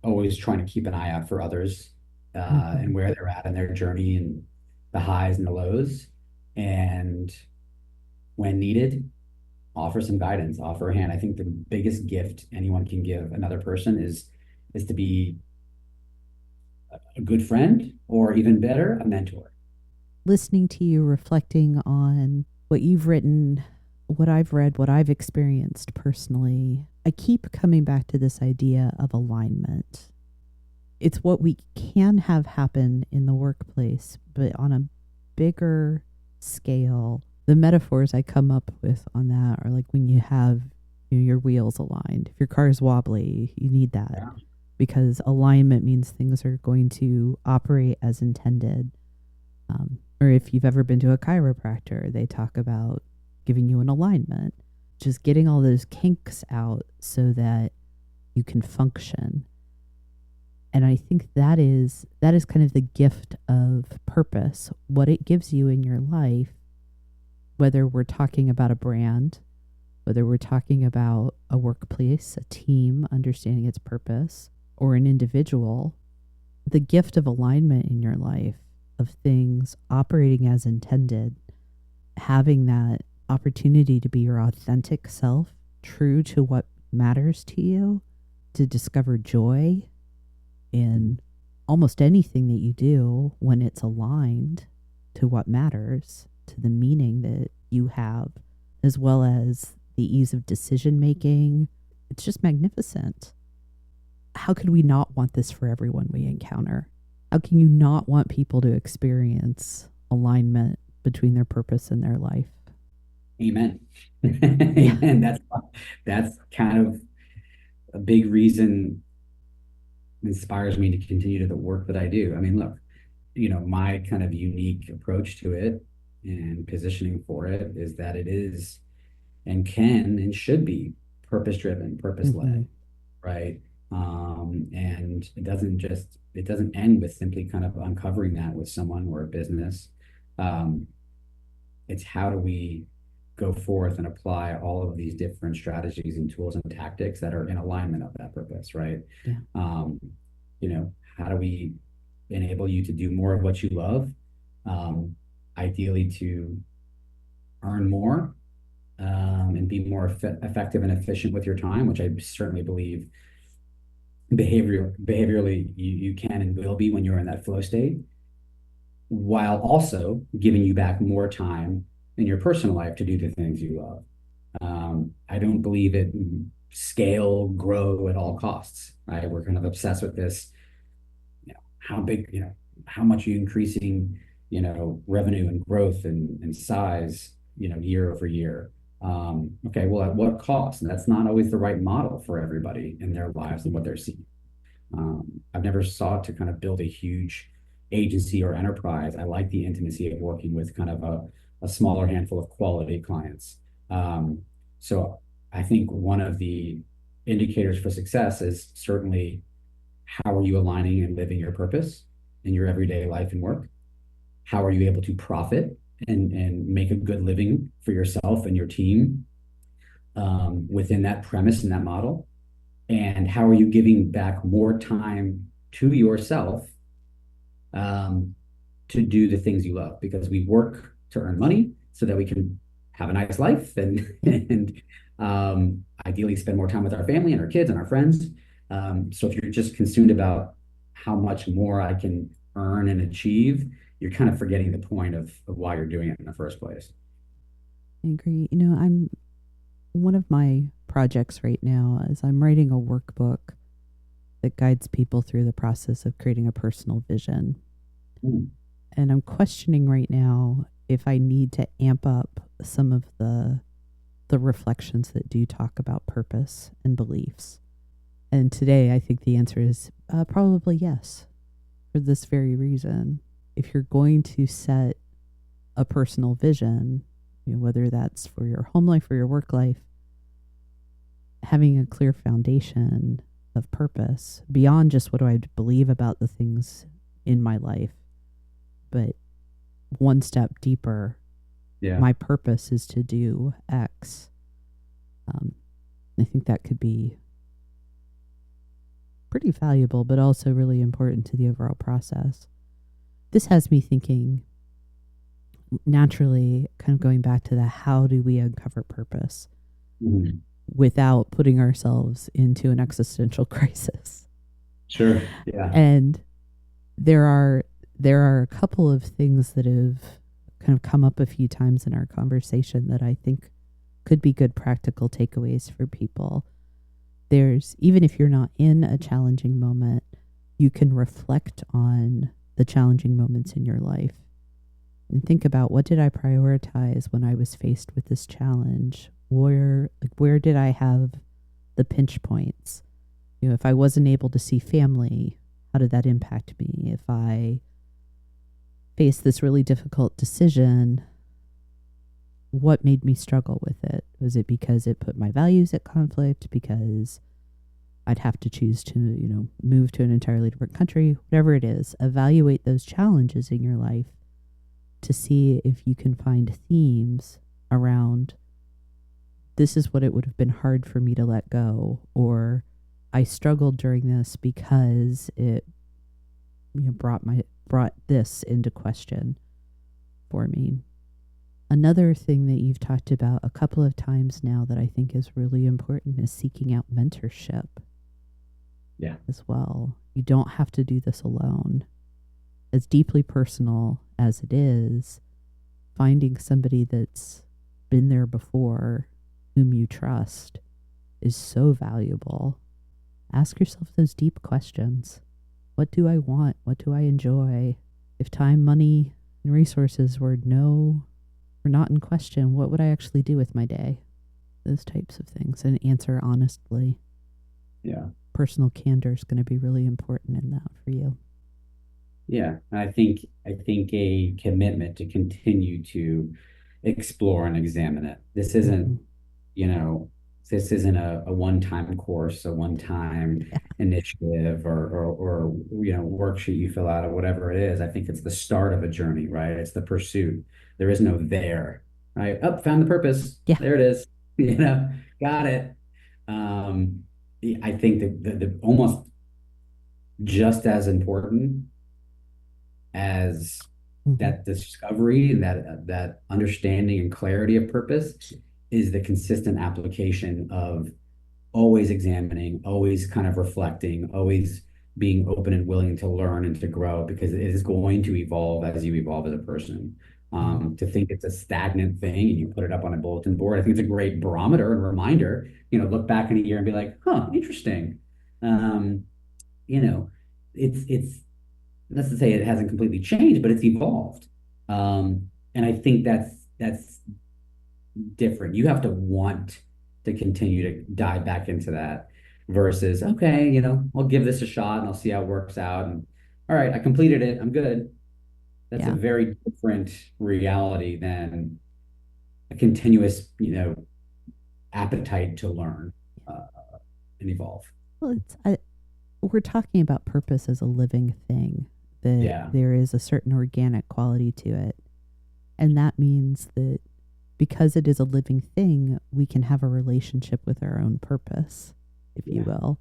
always trying to keep an eye out for others, Mm-hmm. and where they're at in their journey and the highs and the lows. And when needed, offer some guidance, offer a hand. I think the biggest gift anyone can give another person is to be a good friend, or even better, a mentor. Listening to you reflecting on what you've written, what I've read, what I've experienced personally, I keep coming back to this idea of alignment. It's what we can have happen in the workplace, but on a bigger scale. The metaphors I come up with on that are like when you have your wheels aligned. If your car is wobbly, you need that Yeah. because alignment means things are going to operate as intended. Or if you've ever been to a chiropractor, they talk about giving you an alignment, just getting all those kinks out so that you can function. And I think that is kind of the gift of purpose, what it gives you in your life, whether we're talking about a brand, whether we're talking about a workplace, a team understanding its purpose, or an individual, the gift of alignment in your life, of things operating as intended, having that opportunity to be your authentic self, true to what matters to you, to discover joy in almost anything that you do when it's aligned to what matters, to the meaning that you have, as well as the ease of decision making. It's just magnificent. How could we not want this for everyone we encounter? How can you not want people to experience alignment between their purpose and their life? Amen. Yeah. Amen. That's kind of a big reason inspires me to continue to the work that I do. I mean, look, my kind of unique approach to it and positioning for it is that it is and can and should be purpose driven, purpose Mm-hmm. led, right? And it doesn't end with simply kind of uncovering that with someone or a business. Um, it's how do we go forth and apply all of these different strategies and tools and tactics that are in alignment of that purpose, right? Yeah. Um, how do we enable you to do more of what you love? Ideally to earn more, and be more effective and efficient with your time, which I certainly believe behaviorally you can and will be when you're in that flow state, while also giving you back more time in your personal life to do the things you love. I don't believe it scale, grow at all costs, right? We're kind of obsessed with this, how big, how much are you increasing, revenue and growth and size, year over year. Okay, well, at what cost? And that's not always the right model for everybody in their lives and what they're seeing. I've never sought to kind of build a huge agency or enterprise. I like the intimacy of working with kind of a smaller handful of quality clients. So I think one of the indicators for success is certainly how are you aligning and living your purpose in your everyday life and work? How are you able to profit and make a good living for yourself and your team within that premise and that model? And how are you giving back more time to yourself um, to do the things you love? Because we work to earn money so that we can have a nice life and Yep. ideally spend more time with our family and our kids and our friends. So if you're just consumed about how much more I can earn and achieve, you're kind of forgetting the point of why you're doing it in the first place. I agree. You know, I'm one of my projects right now is I'm writing a workbook that guides people through the process of creating a personal vision. Mm. And I'm questioning right now if I need to amp up some of the reflections that do talk about purpose and beliefs. And today I think the answer is probably yes, for this very reason. If you're going to set a personal vision, you know, whether that's for your home life or your work life, having a clear foundation of purpose beyond just what do I believe about the things in my life, but one step deeper, Yeah. my purpose is to do X. Um, I think that could be pretty valuable, but also really important to the overall process. This has me thinking naturally, kind of going back to the how do we uncover purpose Mhm. without putting ourselves into an existential crisis. Sure. Yeah. And there are a couple of things that have kind of come up a few times in our conversation that I think could be good practical takeaways for people. There's, even if you're not in a challenging moment, you can like on the challenging moments in your life and think about, what did I prioritize when I was faced with this challenge? Where did I have the pinch points? You know, if I wasn't able to see family, how did that impact me? If I faced this really difficult decision, what made me struggle with it? Was it because it put my values at conflict? Because I'd have to choose to, you know, move to an entirely different country? Whatever it is, evaluate those challenges in your life to see if you can find themes around, this is what it would have been hard for me to let go, or I struggled during this because it, you know, brought this into question for me. Another thing that you've talked about a couple of times now that I think is really important is seeking out mentorship Yeah. as well. You don't have to do this alone. As deeply personal as it is, finding somebody that's been there before, whom you trust, is so valuable. Ask yourself those deep questions. What do I want? What do I enjoy? If time, money, and resources were not in question, what would I actually do with my day? Those types of things, and answer honestly. Yeah. Personal candor is going to be really important in that for you. Yeah, I think a commitment to continue to explore and examine it. This Mm-hmm. isn't, you know, this isn't a one-time course, a one-time Yeah. initiative or worksheet you fill out or whatever it is. I think it's the start of a journey, right? It's the pursuit. There is no there, right? Oh, found the purpose. Yeah. There it is. Got it. Um, I think that the almost just as important as Mm-hmm. that discovery and that understanding and clarity of purpose is the consistent application of always examining, always kind of reflecting, always being open and willing to learn and to grow because it is going to evolve as you evolve as a person. Mm-hmm. To think it's a stagnant thing and you put it up on a bulletin board, I think it's a great barometer and reminder. Look back in a year and be like, "Huh, interesting." Um, you know, it's not to say it hasn't completely changed, but it's evolved. And I think that's different. You have to want to continue to dive back into that versus, okay, I'll give this a shot and I'll see how it works out. And all right, I completed it. I'm good. That's a Yeah. very different reality than a continuous, appetite to learn uh, and evolve. Well, we're talking about purpose as a living thing, that Yeah. there is a certain organic quality to it. And that means that because it is a living thing, we can have a relationship with our own purpose, if you Yeah. will.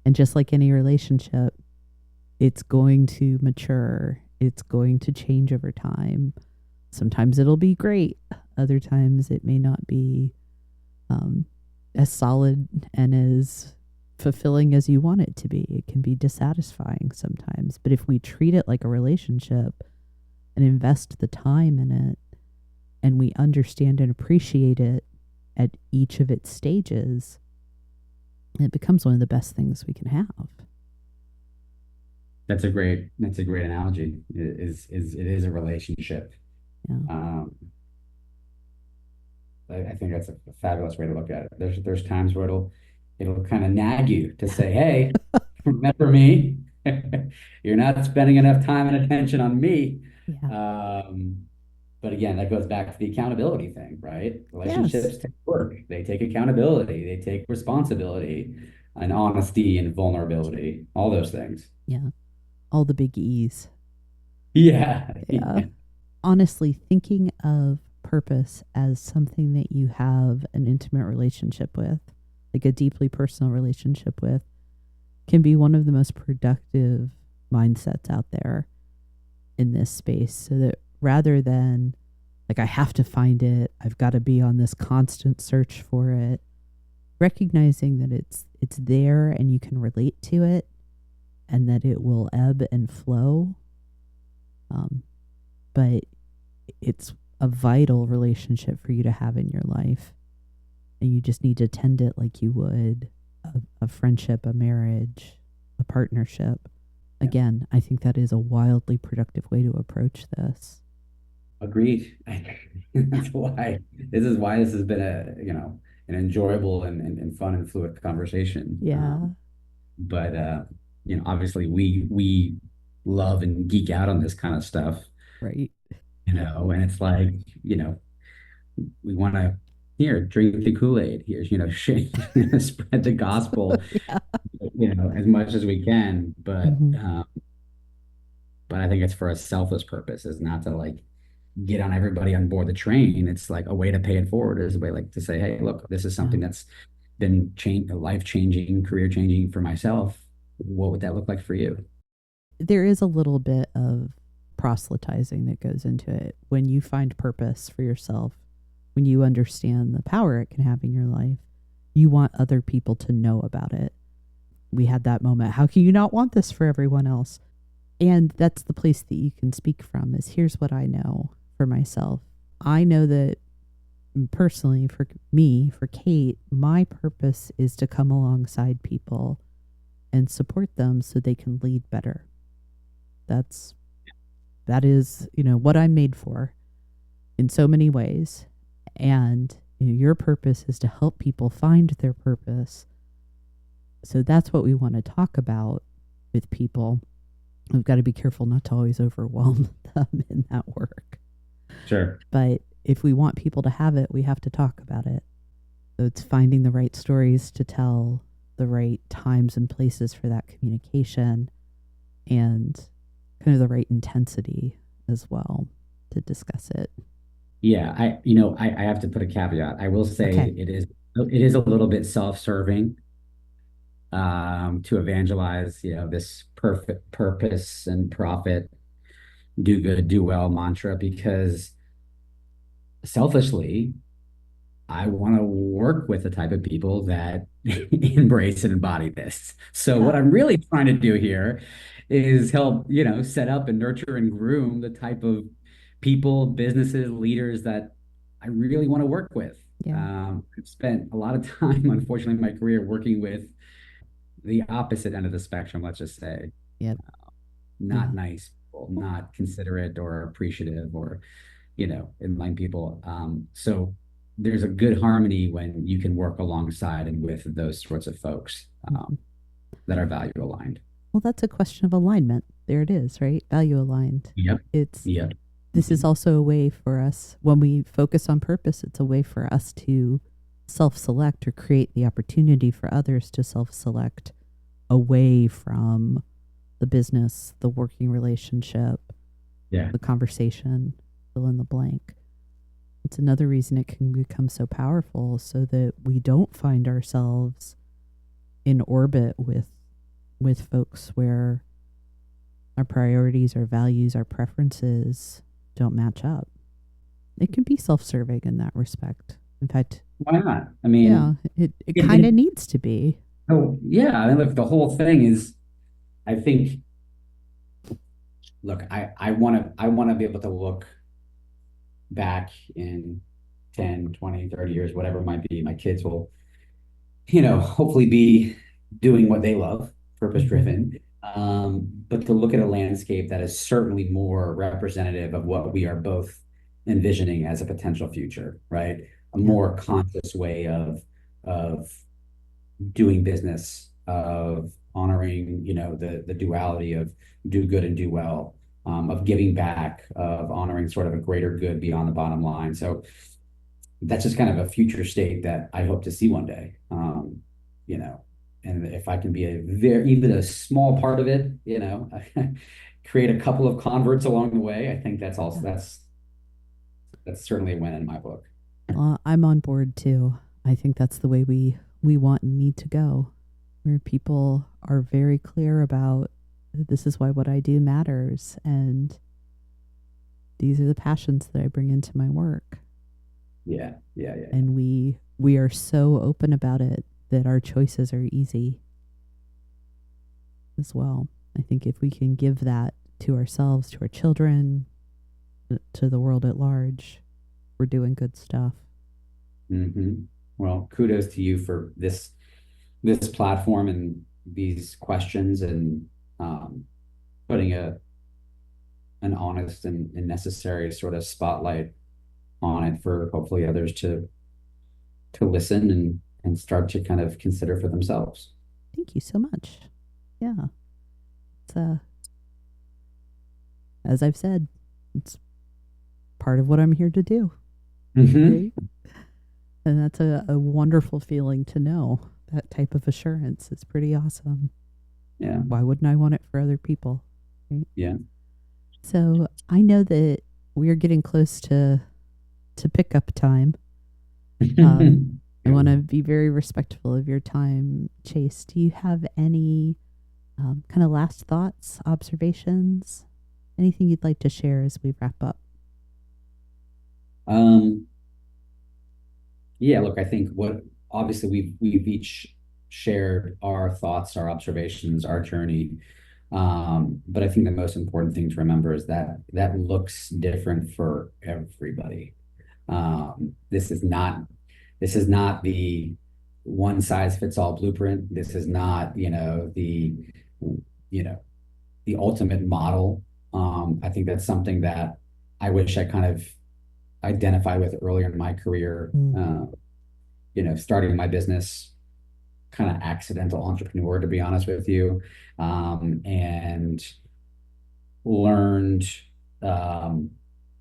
And just like any relationship, it's going to mature, it's going to change over time. Sometimes it'll be great, other times it may not be as solid and as fulfilling as you want it to be. It can be dissatisfying sometimes. But if we treat it like a relationship and invest the time in it, and we understand and appreciate it at each of its stages, it becomes one of the best things we can have. That's a great analogy. It is a relationship. Yeah. Um, I think that's a fabulous way to look at it. There's times where it'll kind of nag you to say, "Hey, remember me? You're not spending enough time and attention on me." Yeah. Um, but again, that goes back to the accountability thing, right? Yes. Relationships take work. They take accountability. They take responsibility and honesty and vulnerability, all those things. Yeah. All the big E's. Yeah. Yeah. Honestly, thinking of purpose as something that you have an intimate relationship with, like a deeply personal relationship with, can be one of the most productive mindsets out there in this space. So that rather than like, I have to find it, I've got to be on this constant search for it, recognizing that it's there and you can relate to it and that it will ebb and flow. But it's a vital relationship for you to have in your life. And you just need to tend it like you would a friendship, a marriage, a partnership. Yeah. Again, I think that is a wildly productive way to approach this. Agreed. This is why this has been an enjoyable and fun and fluid conversation. Yeah. But obviously we love and geek out on this kind of stuff, Right. and it's like, we want to here drink the Kool-Aid here, spread the gospel, Yeah. as much as we can. Hmm. But I think it's for a selfless purpose, is not to like get on everybody on board the train. It's like a way to pay it forward, is a way like to say, hey, look, this is Yeah. something that's been life changing, career changing for myself. What would that look like for you? There is a little bit of proselytizing that goes into it. When you find purpose for yourself, when you understand the power it can have in your life, you want other people to know about it. We had that moment. How can you not want this for everyone else? And that's the place that you can speak from, is here's what I know for myself. I know that personally, for me, for Kate, my purpose is to come alongside people and support them so they can lead better. That is, what I'm made for in so many ways. And your purpose is to help people find their purpose. So that's what we want to talk about with people. We've got to be careful not to always overwhelm them in that work. Sure. But if we want people to have it, we have to talk about it. So it's finding the right stories to tell, the right times and places for that communication, and kind of the right intensity as well to discuss it. Yeah, I have to put a caveat. I will say Okay. it is a little bit self-serving, to evangelize, this perfect purpose and profit, do good, do well mantra, because selfishly, I want to work with the type of people that embrace and embody this. So Yeah. what I'm really trying to do here is help, set up and nurture and groom the type of people, businesses, leaders that I really want to work with. Yeah. I've spent a lot of time, unfortunately, in my career working with the opposite end of the spectrum, let's just say, Yep. not Yeah. nice people, not considerate or appreciative, or enlightened people. So there's a good harmony when you can work alongside and with those sorts of folks, Mhm. that are value aligned. Well, that's a question of alignment. There it is, right? Value aligned. Yep. It's Yep. This is also a way for us, when we focus on purpose, it's a way for us to self-select or create the opportunity for others to self-select away from the business, the working relationship, Yeah. the conversation, fill in the blank. It's another reason it can become so powerful so that we don't find ourselves in orbit with folks where our priorities, our values, our preferences don't match up. It can be self-serving in that respect. In fact, Why not? I yeah, mean, it kind of it, needs to be. oh, yeah. I mean, look, the whole thing is, I think, look, I want to be able to look back in 10, 20, 30 years, whatever it might be. My kids will, hopefully be doing what they love, purpose Mhm. driven. But to look at a landscape that is certainly more representative of what we are both envisioning as a potential future, right? A Yeah. more conscious way of doing business, of honoring, the duality of do good and do well, of giving back, of honoring sort of a greater good beyond the bottom line. So that's just kind of a future state that I hope to see one day. You know, and if I can be even a small part of it, create a couple of converts along the way, I think Yeah. that's certainly a win in my book. Well, I'm on board too. I think that's the way we want and need to go, where people are very clear about this is why what I do matters and these are the passions that I bring into my work. Yeah, yeah, yeah, yeah. And we are so open about it that our choices are easy as well. I think if we can give that to ourselves, to our children, to the world at large, we're doing good stuff. Well, kudos to you for this platform and these questions and putting an honest and necessary sort of spotlight on it for hopefully others to listen and start to kind of consider for themselves. Thank you so much. Yeah. It's as I've said, it's part of what I'm here to do. Hmm. Right? And that's a wonderful feeling to know. That type of assurance is pretty awesome. Yeah, Why wouldn't I want it for other people? Right? yeah. So I know that we're getting close to pickup time. Um, I Yeah. want to be very respectful of your time, Chase. Do you have any kind of last thoughts, observations, anything you'd like to share as we wrap up? Um, yeah, look, I think what obviously we've each shared our thoughts, our observations, our journey. But I think the most important thing to remember is that that looks different for everybody. This is not the one size fits all blueprint. This is not, you know, the ultimate model. I think that's something that I wish I kind of identified with earlier in my career. Mm, Starting my business, kind of accidental entrepreneur, to be honest with you, and learned um,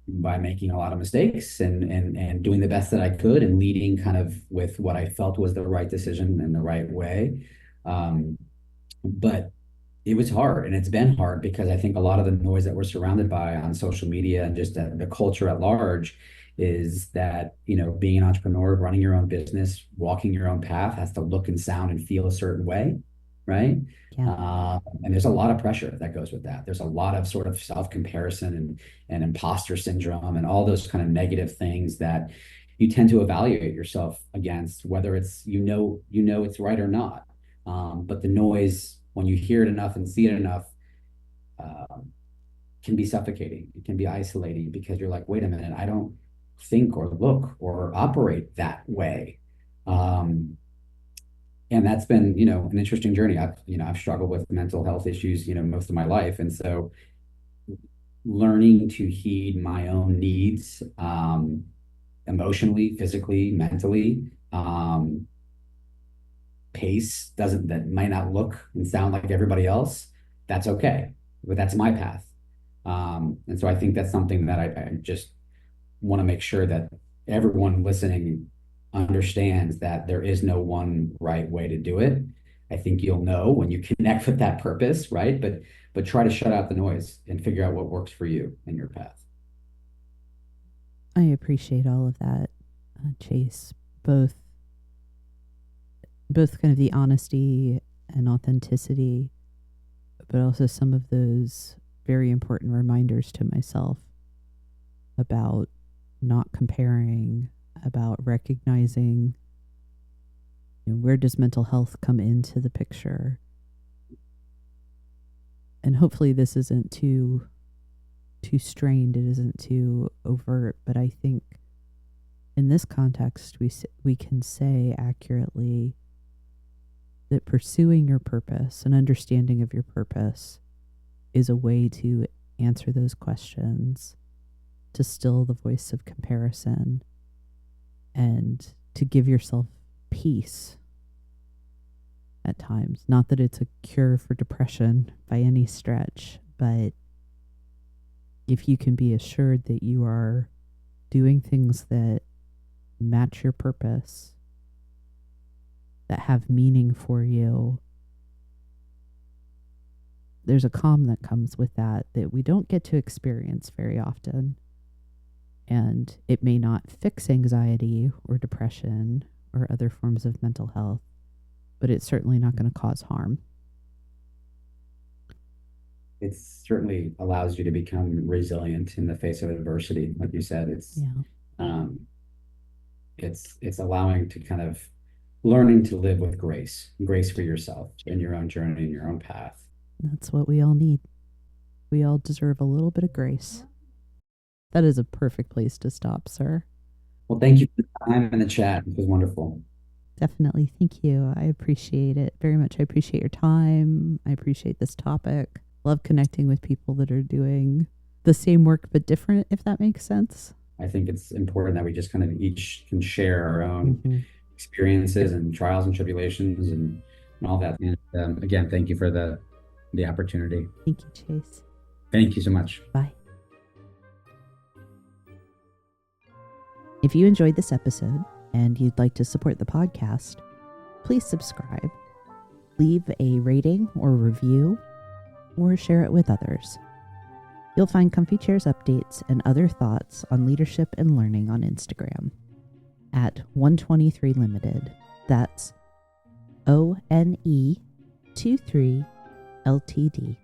by making a lot of mistakes and doing the best that I could and leading kind of with what I felt was the right decision in the right way. Um, but it was hard and it's been hard because I think a lot of the noise that we're surrounded by on social media and just the culture at large is that, being an entrepreneur, running your own business, walking your own path has to look and sound and feel a certain way, right? yeah. And there's a lot of pressure that goes with that. There's a lot of sort of self-comparison and imposter syndrome and all those kind of negative things that you tend to evaluate yourself against, whether it's it's right or not. But the noise, when you hear it enough and see it enough, um, can be suffocating. It can be isolating because you're like, wait a minute, I don't think or look or operate that way. Um, and that's been, an interesting journey. I've struggled with mental health issues, most of my life. And so learning to heed my own needs, emotionally, physically, mentally, pace doesn't that might not look and sound like everybody else, that's okay. But that's my path. And so I think that's something that I just want to make sure that everyone listening understands that there is no one right way to do it. I think you'll know when you connect with that purpose, right? But try to shut out the noise and figure out what works for you and your path. I appreciate all of that, Chase. Both kind of the honesty and authenticity, but also some of those very important reminders to myself about not comparing, about recognizing, where does mental health come into the picture. And hopefully this isn't too strained, it isn't too overt, but I think in this context we can say accurately that pursuing your purpose and understanding of your purpose is a way to answer those questions, to still the voice of comparison, and to give yourself peace at times. Not that it's a cure for depression by any stretch, but if you can be assured that you are doing things that match your purpose, that have meaning for you, there's a calm that comes with that we don't get to experience very often. And it may not fix anxiety or depression or other forms of mental health, but it's certainly not going to cause harm. It certainly allows you to become resilient in the face of adversity. Like you said, it's allowing to kind of learning to live with grace for yourself in your own journey, in your own path. That's what we all need. We all deserve a little bit of grace. That is a perfect place to stop, sir. Well, thank you for the time and the chat. It was wonderful. Definitely. Thank you. I appreciate it very much. I appreciate your time. I appreciate this topic. Love connecting with people that are doing the same work but different, if that makes sense. I think it's important that we just kind of each can share our own experiences and trials and tribulations and all that. And again, thank you for the opportunity. Thank you, Chase. Thank you so much. Bye. If you enjoyed this episode and you'd like to support the podcast, please subscribe, leave a rating or review, or share it with others. You'll find Comfy Chairs updates and other thoughts on leadership and learning on Instagram at 123 Limited. That's ONE23 LTD.